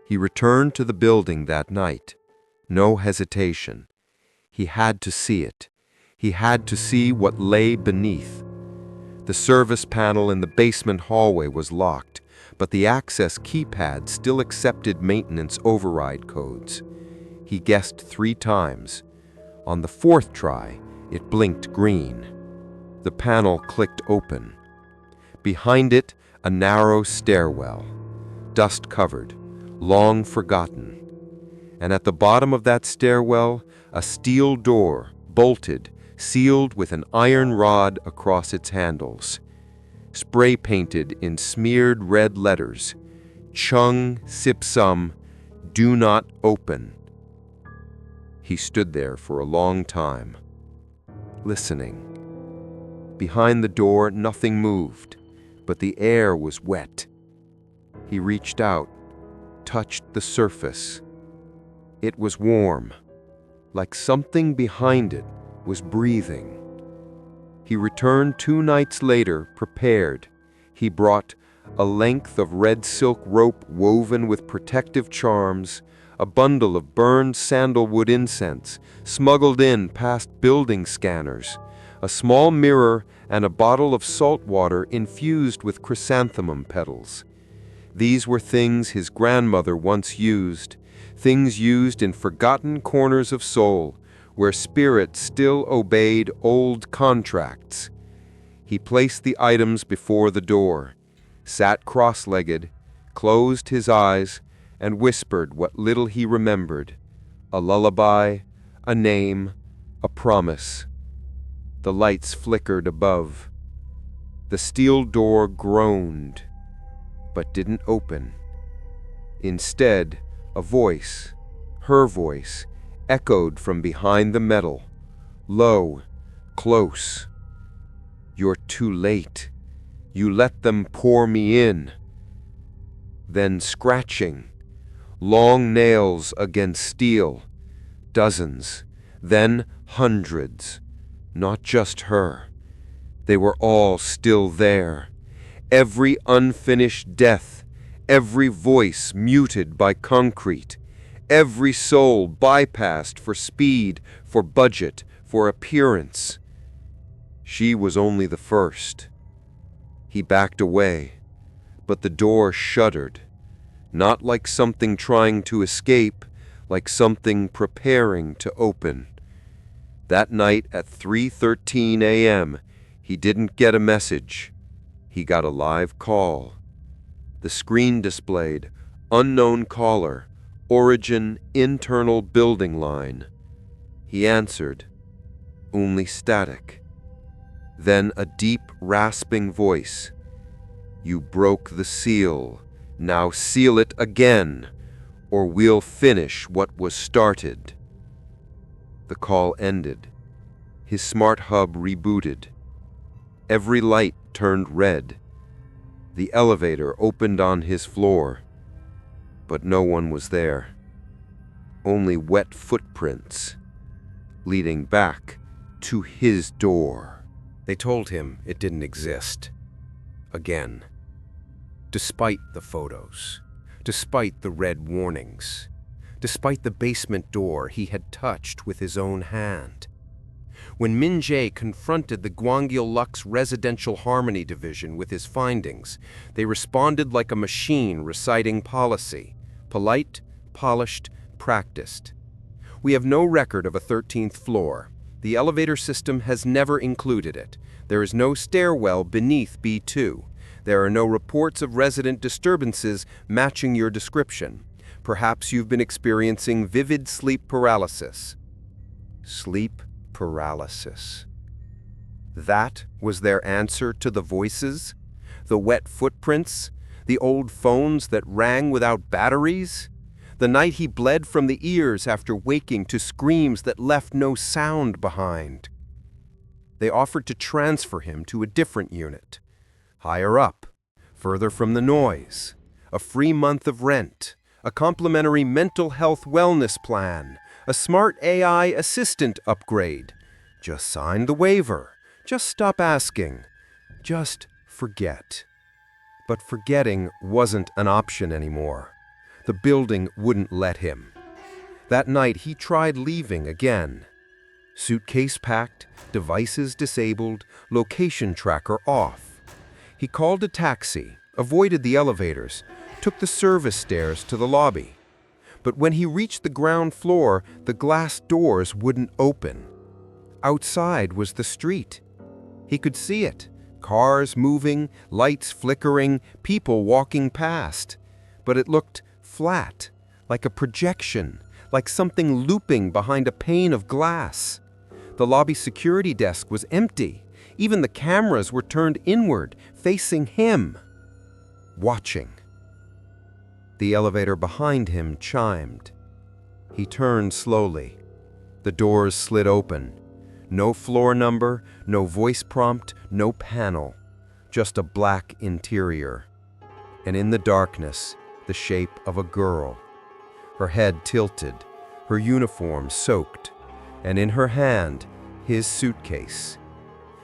He returned to the building that night. No hesitation. He had to see it. He had to see what lay beneath. The service panel in the basement hallway was locked, but the access keypad still accepted maintenance override codes. He guessed 3 times. On the 4th try, it blinked green. The panel clicked open. Behind it, a narrow stairwell, dust-covered, long forgotten. And at the bottom of that stairwell, a steel door, bolted, sealed with an iron rod across its handles. Spray-painted in smeared red letters, "Chung Sipsum, do not open." He stood there for a long time, listening. Behind the door, nothing moved, but the air was wet. He reached out, touched the surface. It was warm, like something behind it was breathing. He returned 2 nights later, prepared. He brought a length of red silk rope woven with protective charms, a bundle of burned sandalwood incense, smuggled in past building scanners, a small mirror, and a bottle of salt water infused with chrysanthemum petals. These were things his grandmother once used, things used in forgotten corners of Seoul, where spirits still obeyed old contracts. He placed the items before the door, sat cross-legged, closed his eyes, and whispered what little he remembered, a lullaby, a name, a promise. The lights flickered above. The steel door groaned, but didn't open. Instead, a voice, her voice, echoed from behind the metal, low, close. "You're too late. You let them pour me in." Then scratching, long nails against steel, dozens, then hundreds, not just her. They were all still there. Every unfinished death, every voice muted by concrete, every soul bypassed for speed, for budget, for appearance. She was only the first. He backed away, but the door shuddered, not like something trying to escape, like something preparing to open. That night at 3:13 a.m., he didn't get a message. He got a live call. The screen displayed, "Unknown caller, origin internal building line." He answered, only static. Then a deep, rasping voice. "You broke the seal. Now seal it again, or we'll finish what was started." The call ended. His smart hub rebooted. Every light turned red. The elevator opened on his floor, but no one was there. Only wet footprints leading back to his door. They told him it didn't exist. Again. Despite the photos, despite the red warnings, despite the basement door he had touched with his own hand. When Min Jae confronted the Gwangil Lux Residential Harmony Division with his findings, they responded like a machine reciting policy, polite, polished, practiced. "We have no record of a 13th floor. The elevator system has never included it. There is no stairwell beneath B2. There are no reports of resident disturbances matching your description. Perhaps you've been experiencing vivid sleep paralysis." Sleep paralysis. That was their answer to the voices, the wet footprints, the old phones that rang without batteries, the night he bled from the ears after waking to screams that left no sound behind. They offered to transfer him to a different unit, higher up, further from the noise, a free month of rent, a complimentary mental health wellness plan, a smart AI assistant upgrade. Just sign the waiver. Just stop asking. Just forget. But forgetting wasn't an option anymore. The building wouldn't let him. That night he tried leaving again. Suitcase packed, devices disabled, location tracker off. He called a taxi, avoided the elevators, took the service stairs to the lobby. But when he reached the ground floor, the glass doors wouldn't open. Outside was the street. He could see it. Cars moving, lights flickering, people walking past. But it looked flat, like a projection, like something looping behind a pane of glass. The lobby security desk was empty. Even the cameras were turned inward, facing him, watching. The elevator behind him chimed. He turned slowly. The doors slid open. No floor number, no voice prompt, no panel. Just a black interior. And in the darkness, the shape of a girl. Her head tilted, her uniform soaked, and in her hand, his suitcase.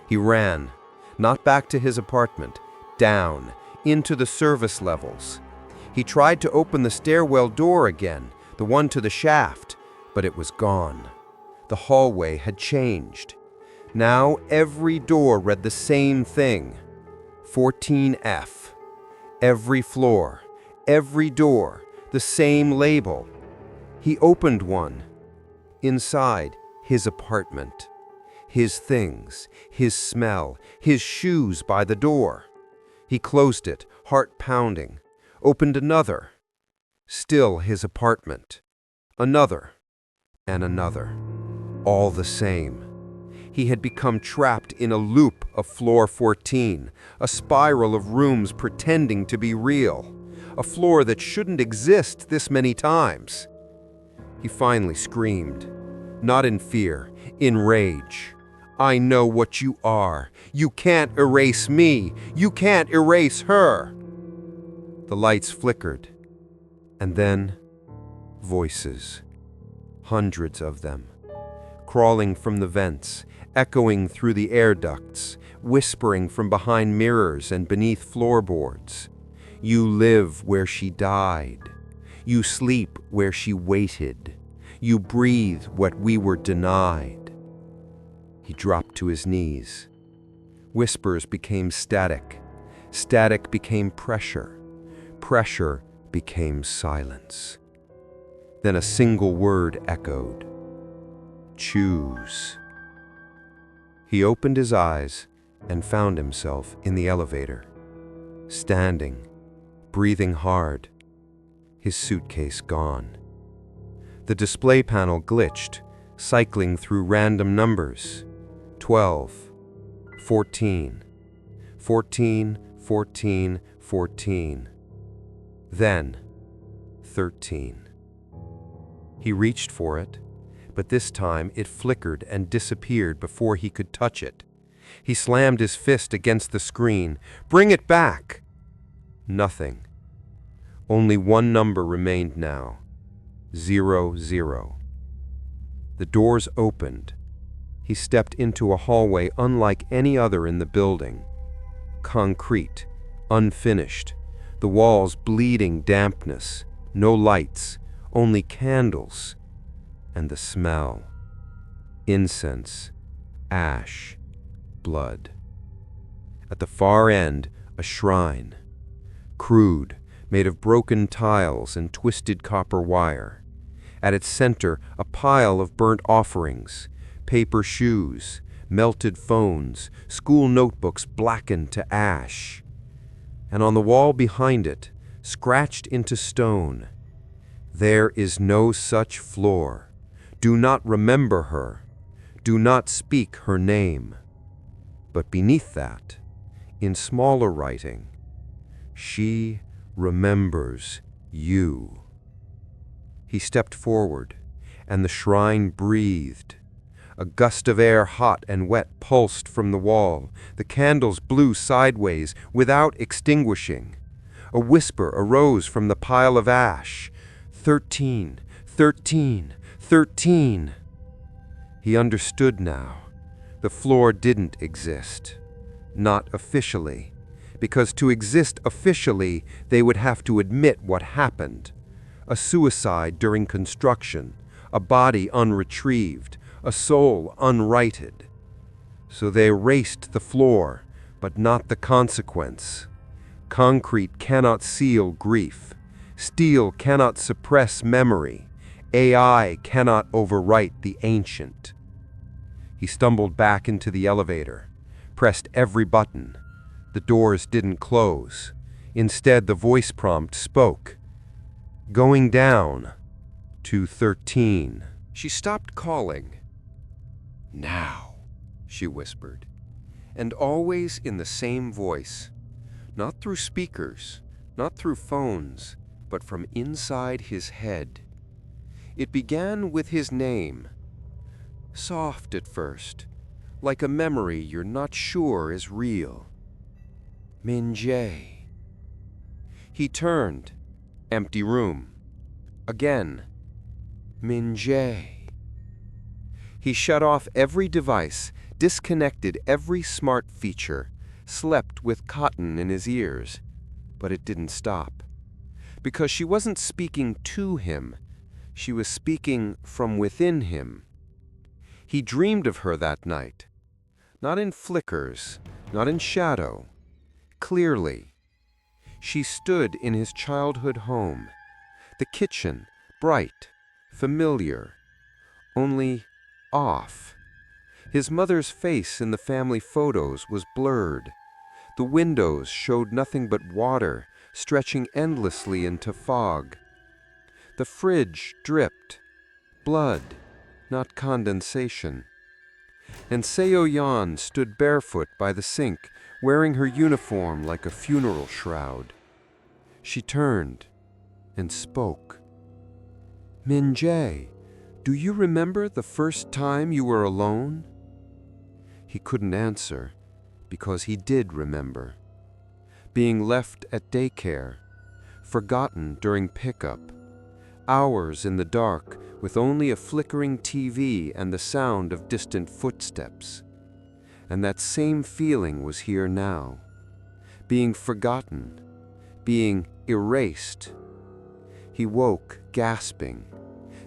He ran, not back to his apartment, down, into the service levels. He tried to open the stairwell door again, the one to the shaft, but it was gone. The hallway had changed. Now every door read the same thing, 14F. Every floor, every door, the same label. He opened one. Inside, his apartment. His things, his smell, his shoes by the door. He closed it, heart pounding. Opened another. Still his apartment. Another, and another. All the same. He had become trapped in a loop of floor 14, a spiral of rooms pretending to be real, a floor that shouldn't exist this many times. He finally screamed, not in fear, in rage. "I know what you are. You can't erase me. You can't erase her." The lights flickered, and then voices, hundreds of them, crawling from the vents, echoing through the air ducts, whispering from behind mirrors and beneath floorboards. "You live where she died. You sleep where she waited. You breathe what we were denied." He dropped to his knees. Whispers became static. Static became pressure. Pressure became silence. Then a single word echoed. "Choose." He opened his eyes and found himself in the elevator, standing, breathing hard, his suitcase gone. The display panel glitched, cycling through random numbers. 12, 14, 14, 14, 14. Then 13. He reached for it, but this time it flickered and disappeared before he could touch it. He slammed his fist against the screen. "Bring it back!" Nothing. Only one number remained now. 00. The doors opened. He stepped into a hallway unlike any other in the building. Concrete, unfinished, the walls bleeding dampness, no lights, only candles, and the smell. Incense, ash, blood. At the far end, a shrine. Crude, made of broken tiles and twisted copper wire. At its center, a pile of burnt offerings, paper shoes, melted phones, school notebooks blackened to ash. And on the wall behind it, scratched into stone, "There is no such floor. Do not remember her. Do not speak her name." But beneath that, in smaller writing, "She remembers you." He stepped forward, and the shrine breathed. A gust of air, hot and wet, pulsed from the wall. The candles blew sideways, without extinguishing. A whisper arose from the pile of ash. 13, 13, 13. He understood now. The floor didn't exist. Not officially. Because to exist officially, they would have to admit what happened. A suicide during construction, a body unretrieved, a soul unrighted. So they erased the floor, but not the consequence. Concrete cannot seal grief. Steel cannot suppress memory. AI cannot overwrite the ancient. He stumbled back into the elevator, pressed every button. The doors didn't close. Instead, the voice prompt spoke. "Going down to 13. She stopped calling. "Now," she whispered, and always in the same voice, not through speakers, not through phones, but from inside his head. It began with his name, soft at first, like a memory you're not sure is real. Min-jae. He turned. Empty room. Again. Min-jae. He shut off every device, disconnected every smart feature, slept with cotton in his ears. But it didn't stop. Because she wasn't speaking to him. She was speaking from within him. He dreamed of her that night. Not in flickers, not in shadow. Clearly. She stood in his childhood home. The kitchen, bright, familiar, only off. His mother's face in the family photos was blurred. The windows showed nothing but water, stretching endlessly into fog. The fridge dripped. Blood, not condensation. And Seo-yeon stood barefoot by the sink, wearing her uniform like a funeral shroud. She turned and spoke. "Min-jae, do you remember the first time you were alone?" He couldn't answer, because he did remember. Being left at daycare, forgotten during pickup, hours in the dark with only a flickering TV and the sound of distant footsteps. And that same feeling was here now. Being forgotten, being erased. He woke, gasping.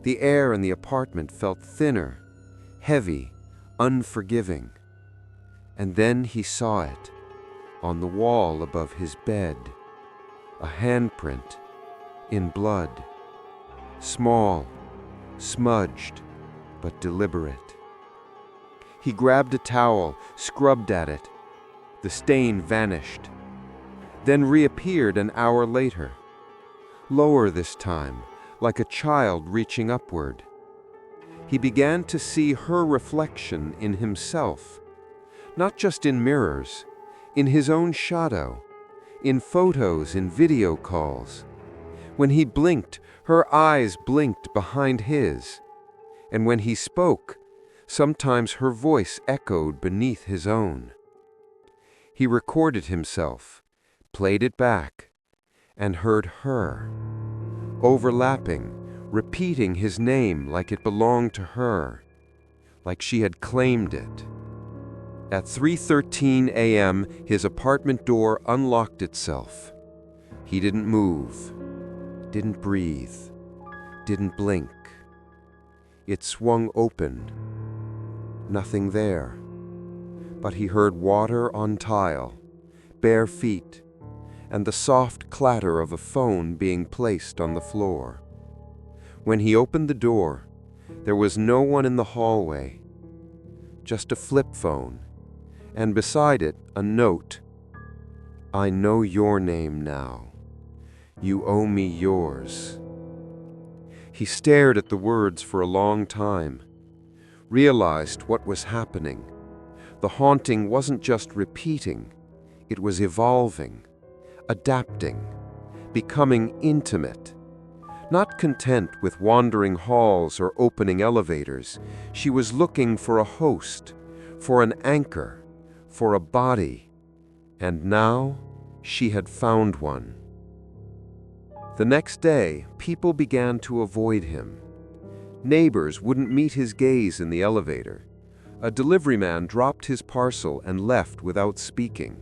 The air in the apartment felt thinner, heavy, unforgiving. And then he saw it, on the wall above his bed, a handprint in blood. Small, smudged, but deliberate. He grabbed a towel, scrubbed at it. The stain vanished, then reappeared an hour later. Lower this time, like a child reaching upward. He began to see her reflection in himself, not just in mirrors, in his own shadow, in photos, in video calls. When he blinked, her eyes blinked behind his. And when he spoke, sometimes her voice echoed beneath his own. He recorded himself, played it back, and heard her, overlapping, repeating his name like it belonged to her, like she had claimed it. At 3:13 a.m., his apartment door unlocked itself. He didn't move, didn't breathe, didn't blink. It swung open. Nothing there. But he heard water on tile, bare feet, and the soft clatter of a phone being placed on the floor. When he opened the door, there was no one in the hallway, just a flip phone, and beside it a note. "I know your name now. You owe me yours." He stared at the words for a long time, realized what was happening. The haunting wasn't just repeating, it was evolving, adapting, becoming intimate. Not content with wandering halls or opening elevators, she was looking for a host, for an anchor, for a body. And now she had found one. The next day, people began to avoid him. Neighbors wouldn't meet his gaze in the elevator. A delivery man dropped his parcel and left without speaking.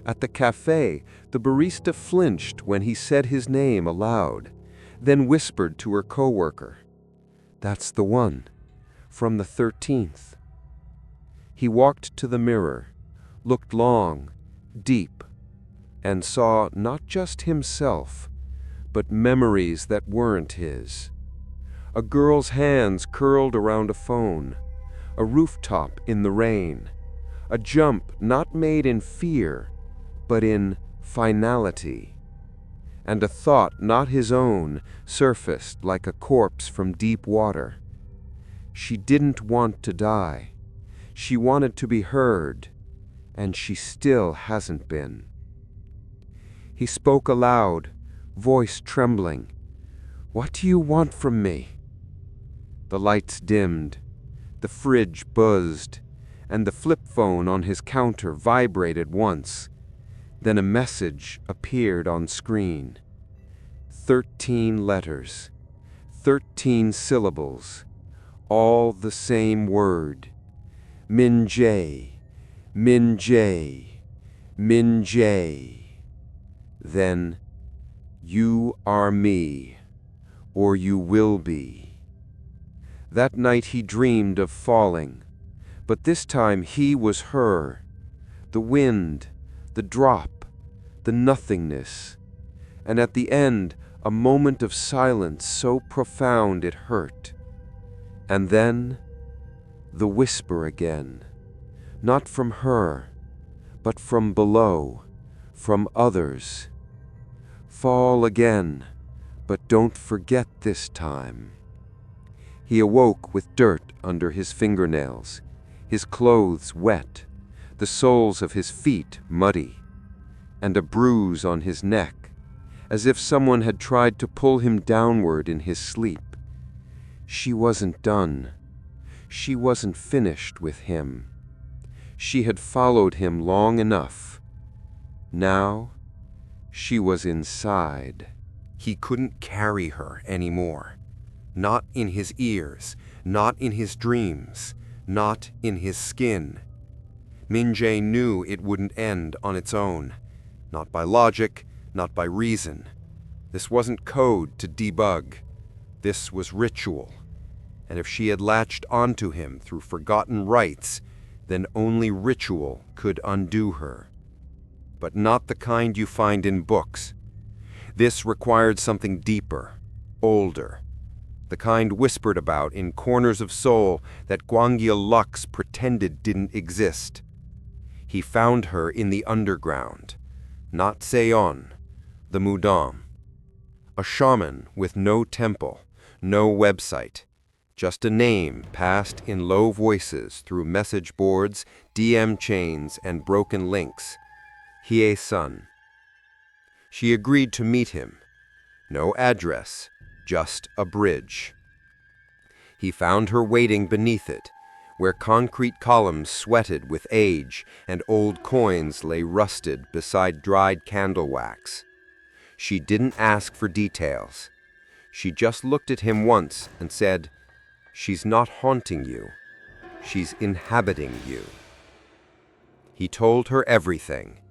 At the cafe, the barista flinched when he said his name aloud, then whispered to her coworker, "That's the one, from the 13th. He walked to the mirror, looked long, deep, and saw not just himself, but memories that weren't his. A girl's hands curled around a phone, a rooftop in the rain, a jump not made in fear, but in finality. And a thought not his own surfaced like a corpse from deep water. She didn't want to die. She wanted to be heard, and she still hasn't been. He spoke aloud, voice trembling. "What do you want from me?" The lights dimmed, the fridge buzzed, and the flip phone on his counter vibrated once. Then a message appeared on screen. 13 letters, 13 syllables, all the same word. Min-jae, Min-jae, Min-jae. Then, "You are me, or you will be." That night he dreamed of falling, but this time he was her. The wind, the drop, the nothingness, and at the end, a moment of silence so profound it hurt. And then, the whisper again, not from her, but from below, from others. "Fall again, But don't forget this time. He awoke with dirt under his fingernails, his clothes wet, the soles of his feet muddy, and a bruise on his neck, as if someone had tried to pull him downward in his sleep. She wasn't done. She wasn't finished with him. She had followed him long enough. Now, she was inside. He couldn't carry her anymore. Not in his ears, not in his dreams, not in his skin. Min-jae knew it wouldn't end on its own. Not by logic, not by reason. This wasn't code to debug. This was ritual. And if she had latched onto him through forgotten rites, then only ritual could undo her. But not the kind you find in books. This required something deeper, older, the kind whispered about in corners of Seoul that Gwanggil Lux pretended didn't exist. He found her in the underground, not Seon, the Mudam. A shaman with no temple, no website, just a name passed in low voices through message boards, DM chains, and broken links. Hye-sun. She agreed to meet him. No address, just a bridge. He found her waiting beneath it, where concrete columns sweated with age and old coins lay rusted beside dried candle wax. She didn't ask for details. She just looked at him once and said, "She's not haunting you. She's inhabiting you." He told her everything.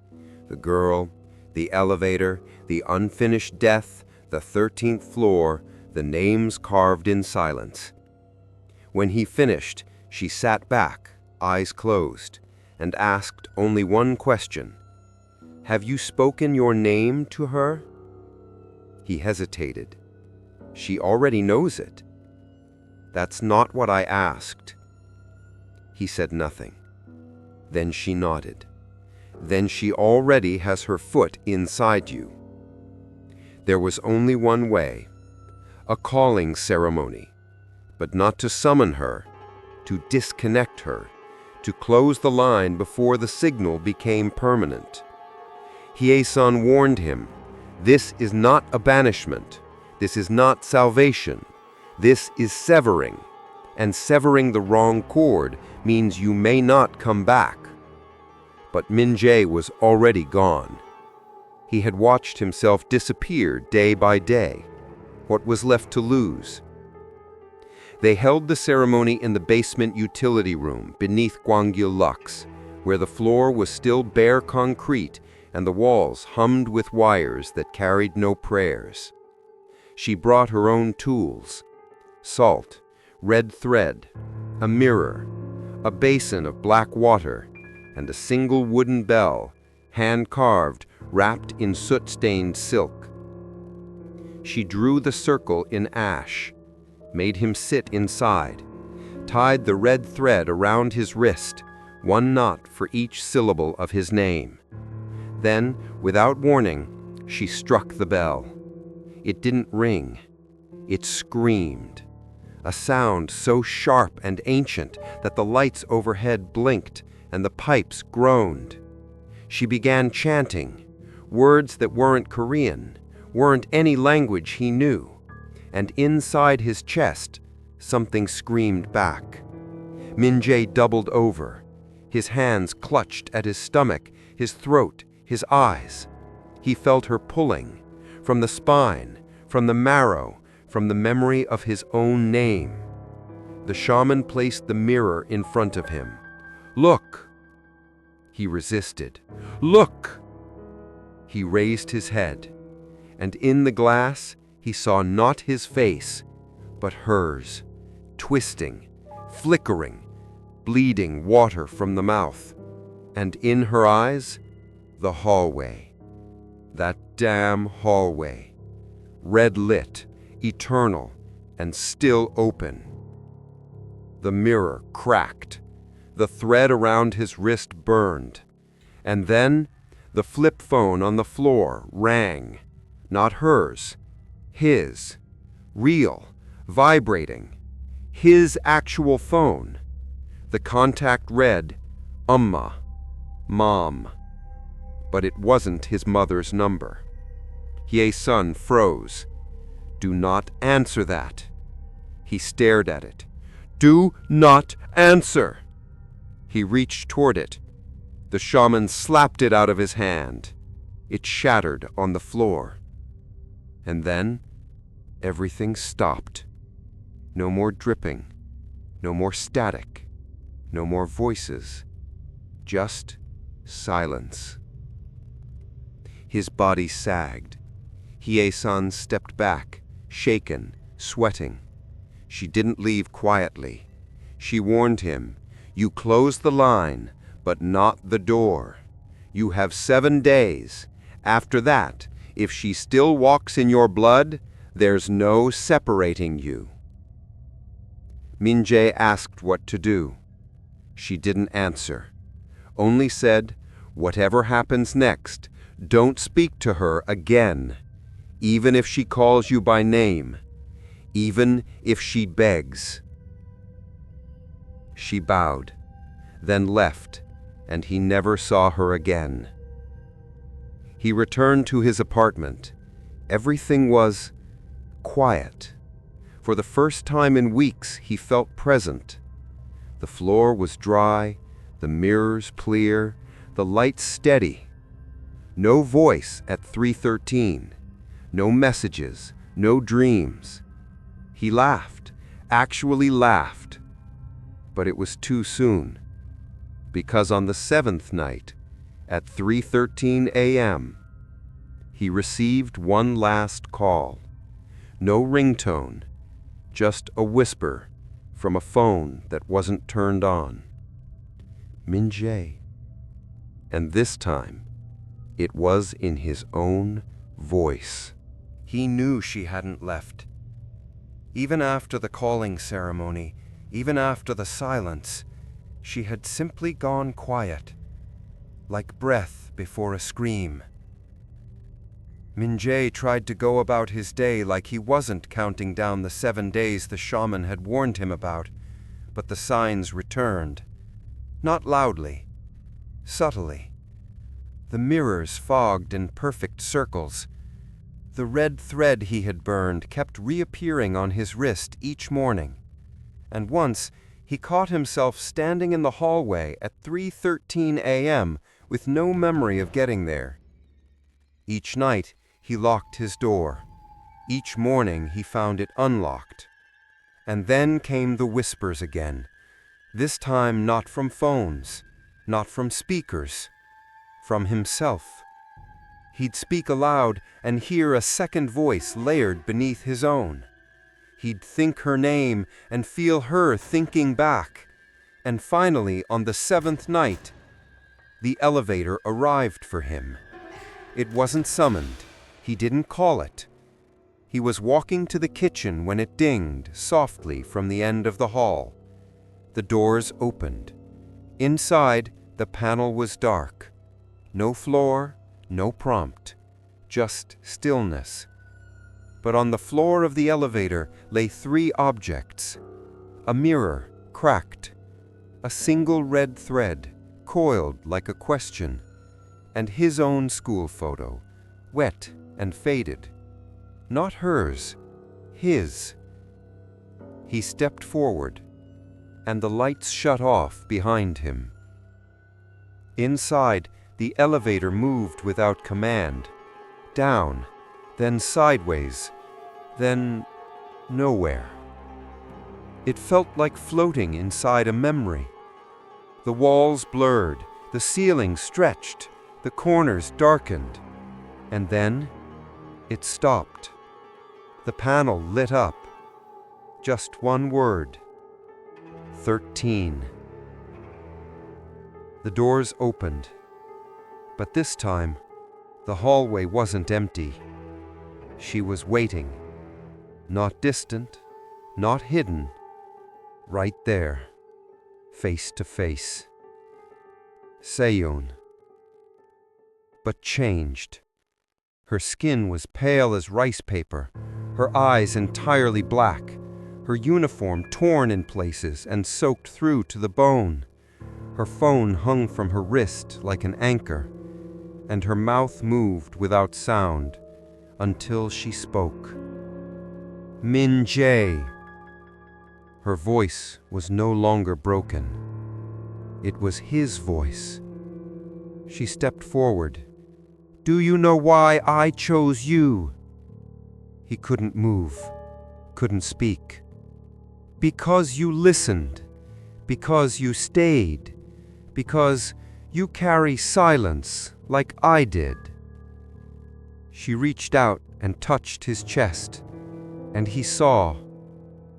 The girl, the elevator, the unfinished death, the 13th floor, the names carved in silence. When he finished, she sat back, eyes closed, and asked only one question. "Have you spoken your name to her?" He hesitated. "She already knows it." "That's not what I asked." He said nothing. Then she nodded. "Then she already has her foot inside you." There was only one way, a calling ceremony, but not to summon her, to disconnect her, to close the line before the signal became permanent. Hye-sun warned him, "This is not a banishment. This is not salvation. This is severing, and severing the wrong cord means you may not come back." But Min-jae was already gone. He had watched himself disappear day by day. What was left to lose? They held the ceremony in the basement utility room beneath Gwanggil Lux, where the floor was still bare concrete and the walls hummed with wires that carried no prayers. She brought her own tools: salt, red thread, a mirror, a basin of black water, and a single wooden bell, hand-carved, wrapped in soot-stained silk. She drew the circle in ash, made him sit inside, tied the red thread around his wrist, one knot for each syllable of his name. Then, without warning, she struck the bell. It didn't ring. It screamed. A sound so sharp and ancient that the lights overhead blinked and the pipes groaned. She began chanting, words that weren't Korean, weren't any language he knew, and inside his chest, something screamed back. Min-jae doubled over. His hands clutched at his stomach, his throat, his eyes. He felt her pulling, from the spine, from the marrow, from the memory of his own name. The shaman placed the mirror in front of him. "Look!" He resisted. "Look!" He raised his head, and in the glass he saw not his face, but hers, twisting, flickering, bleeding water from the mouth, and in her eyes, the hallway. That damn hallway, red-lit, eternal, and still open. The mirror cracked. The thread around his wrist burned. And then, the flip phone on the floor rang. Not hers, His. Real. Vibrating. His actual phone. The contact read, Umma. Mom. But it wasn't his mother's number. Hye-sun froze. Do not answer that. He stared at it. Do not answer! He reached toward it. The shaman slapped it out of his hand. It shattered on the floor. And then, everything stopped. No more dripping. No more static. No more voices. Just silence. His body sagged. Hye-sun stepped back, shaken, sweating. She didn't leave quietly. She warned him, "You close the line, but not the door. You have 7 days. After that, if she still walks in your blood, there's no separating you." Min-jae asked what to do. She didn't answer, only said, "Whatever happens next, don't speak to her again, even if she calls you by name, even if she begs." She bowed, then left, and he never saw her again. He returned to his apartment. Everything was quiet. For the first time in weeks, he felt present. The floor was dry, the mirrors clear, the lights steady. No voice at 3:13, no messages, no dreams. He laughed, actually laughed. But it was too soon, because on the 7th night, at 3:13 a.m., he received one last call. No ringtone, just a whisper from a phone that wasn't turned on. Min-jae. And this time, it was in his own voice. He knew she hadn't left. Even after the calling ceremony, even after the silence, she had simply gone quiet, like breath before a scream. Min-jae tried to go about his day like he wasn't counting down the 7 days the shaman had warned him about, but the signs returned. Not loudly, subtly. The mirrors fogged in perfect circles. The red thread he had burned kept reappearing on his wrist each morning. And once, he caught himself standing in the hallway at 3:13 a.m. with no memory of getting there. Each night, he locked his door. Each morning, he found it unlocked. And then came the whispers again, this time not from phones, not from speakers, from himself. He'd speak aloud and hear a second voice layered beneath his own. He'd think her name and feel her thinking back. And finally, on the 7th night, the elevator arrived for him. It wasn't summoned. He didn't call it. He was walking to the kitchen when it dinged softly from the end of the hall. The doors opened. Inside, the panel was dark. No floor, no prompt, just stillness. But on the floor of the elevator lay 3 objects. A mirror, cracked. A single red thread, coiled like a question. And his own school photo, wet and faded. Not hers, his. He stepped forward, and the lights shut off behind him. Inside, the elevator moved without command. Down, then sideways, then nowhere. It felt like floating inside a memory. The walls blurred, the ceiling stretched, the corners darkened. And then it stopped. The panel lit up. Just one word. 13. The doors opened. But this time, the hallway wasn't empty. She was waiting. Not distant, not hidden. Right there, face to face. Seoul. But changed. Her skin was pale as rice paper, her eyes entirely black, her uniform torn in places and soaked through to the bone. Her phone hung from her wrist like an anchor, and her mouth moved without sound until she spoke. Min Jae. Her voice was no longer broken. It was his voice. She stepped forward. Do you know why I chose you? He couldn't move, couldn't speak. Because you listened, because you stayed, because you carry silence like I did. She reached out and touched his chest, and he saw,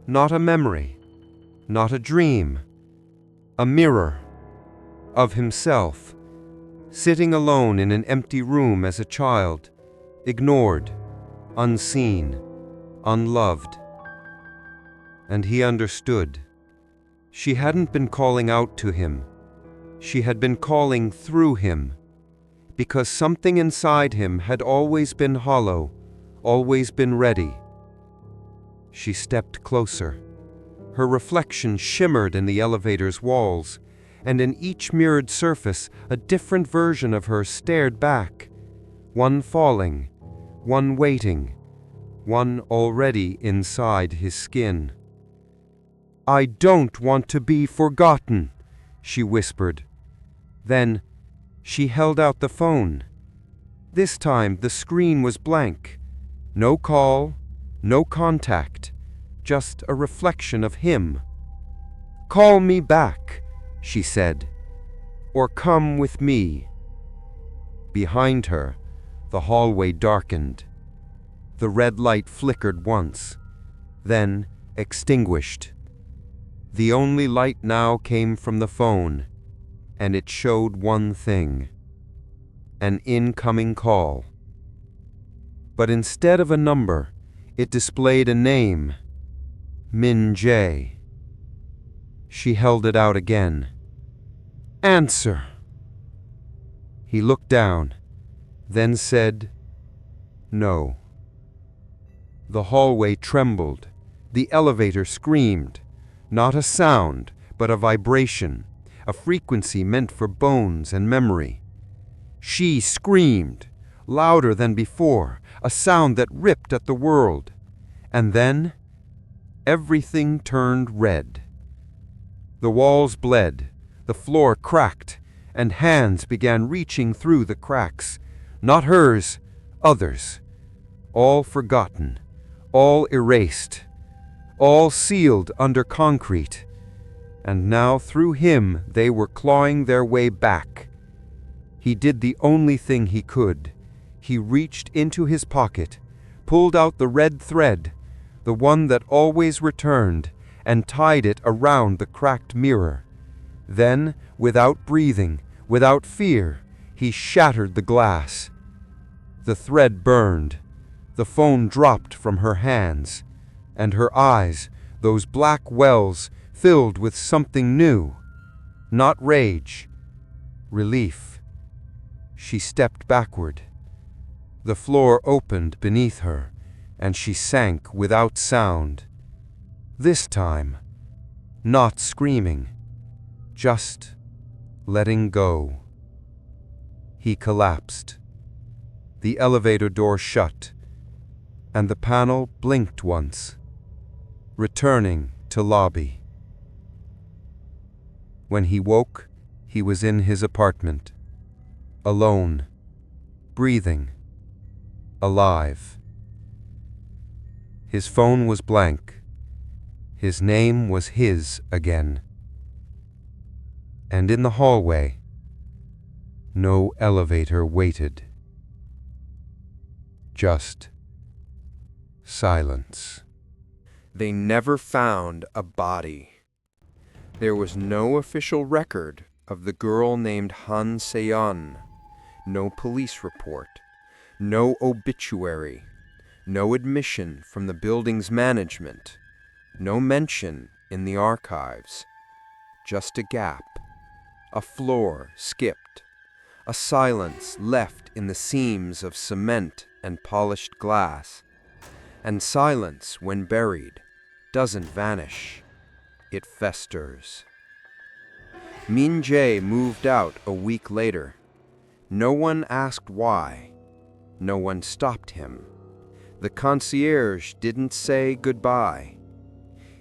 not a memory, not a dream, a mirror of himself, sitting alone in an empty room as a child, ignored, unseen, unloved. And he understood. She hadn't been calling out to him. She had been calling through him, because something inside him had always been hollow, always been ready. She stepped closer. Her reflection shimmered in the elevator's walls, and in each mirrored surface a different version of her stared back, one falling, one waiting, one already inside his skin. I don't want to be forgotten, she whispered. Then she held out the phone. This time the screen was blank. No call, no contact, just a reflection of him. Call me back, she said, or come with me. Behind her, the hallway darkened. The red light flickered once, then extinguished. The only light now came from the phone, and it showed one thing: an incoming call. But instead of a number, it displayed a name: Min Jae. She held it out again. Answer. He looked down, then said, No. The hallway trembled. The elevator screamed. Not a sound, but a vibration, a frequency meant for bones and memory. She screamed, louder than before, a sound that ripped at the world. And then, everything turned red. The walls bled, the floor cracked, and hands began reaching through the cracks. Not hers, others. All forgotten, all erased, all sealed under concrete. And now through him they were clawing their way back. He did the only thing he could. He reached into his pocket, pulled out the red thread, the one that always returned, and tied it around the cracked mirror. Then, without breathing, without fear, he shattered the glass. The thread burned. The phone dropped from her hands, and her eyes, those black wells, filled with something new. Not rage, relief. She stepped backward. The floor opened beneath her, and she sank without sound. This time, not screaming, just letting go. He collapsed. The elevator door shut, and the panel blinked once, returning to lobby. When he woke, he was in his apartment, alone, breathing, alive. His phone was blank. His name was his again. And in the hallway, no elevator waited. Just silence. They never found a body. There was no official record of the girl named Han Se-yeon, no police report, no obituary, no admission from the building's management, no mention in the archives. Just a gap, a floor skipped, a silence left in the seams of cement and polished glass. And silence, when buried, doesn't vanish. It festers. Min Jae moved out a week later. No one asked why. No one stopped him. The concierge didn't say goodbye.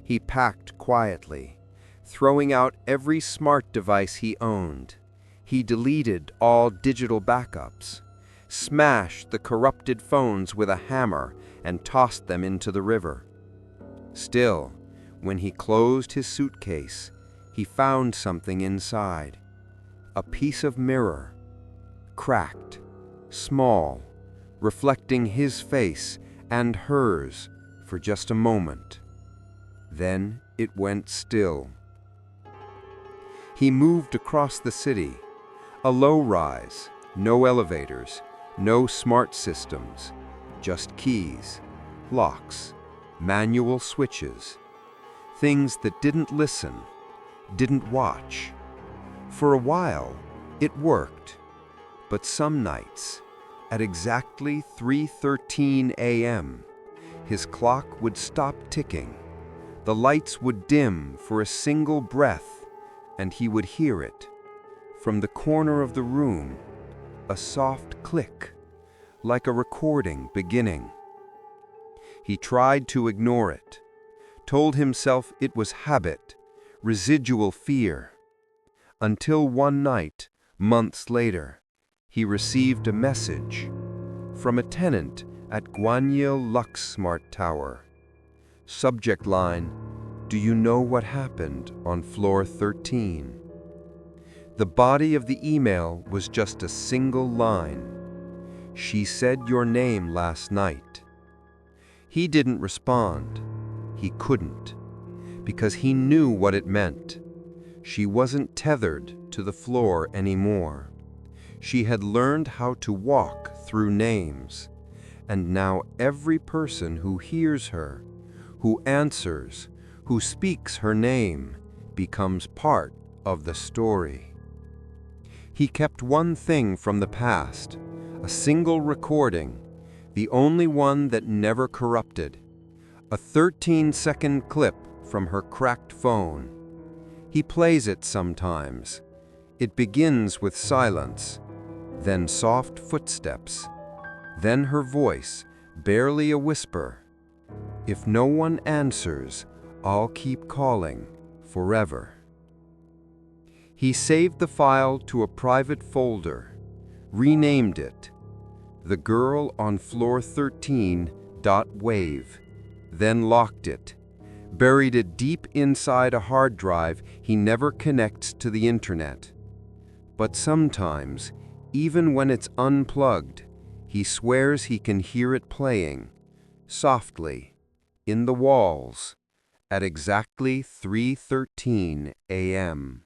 He packed quietly, throwing out every smart device he owned. He deleted all digital backups, smashed the corrupted phones with a hammer, and tossed them into the river. Still, when he closed his suitcase, he found something inside. A piece of mirror, cracked, small, reflecting his face and hers for just a moment. Then it went still. He moved across the city, a low-rise, no elevators, no smart systems, just keys, locks, manual switches, things that didn't listen, didn't watch. For a while, it worked, but some nights, at exactly 3:13 a.m., his clock would stop ticking, the lights would dim for a single breath, and he would hear it. From the corner of the room, a soft click, like a recording beginning. He tried to ignore it, told himself it was habit, residual fear, until one night, months later, he received a message from a tenant at Gwanil Lux Smart Tower. Subject line, "Do you know what happened on floor 13? The body of the email was just a single line. "She said your name last night." He didn't respond. He couldn't, because he knew what it meant. She wasn't tethered to the floor anymore. She had learned how to walk through names, and now every person who hears her, who answers, who speaks her name, becomes part of the story. He kept one thing from the past, a single recording, the only one that never corrupted, a 13-second clip from her cracked phone. He plays it sometimes. It begins with silence, then soft footsteps, then her voice, barely a whisper. "If no one answers, I'll keep calling forever." He saved the file to a private folder, renamed it "The Girl on Floor 13.wave," then locked it, buried it deep inside a hard drive he never connects to the internet. But sometimes, even when it's unplugged, he swears he can hear it playing, softly, in the walls, at exactly 3:13 a.m.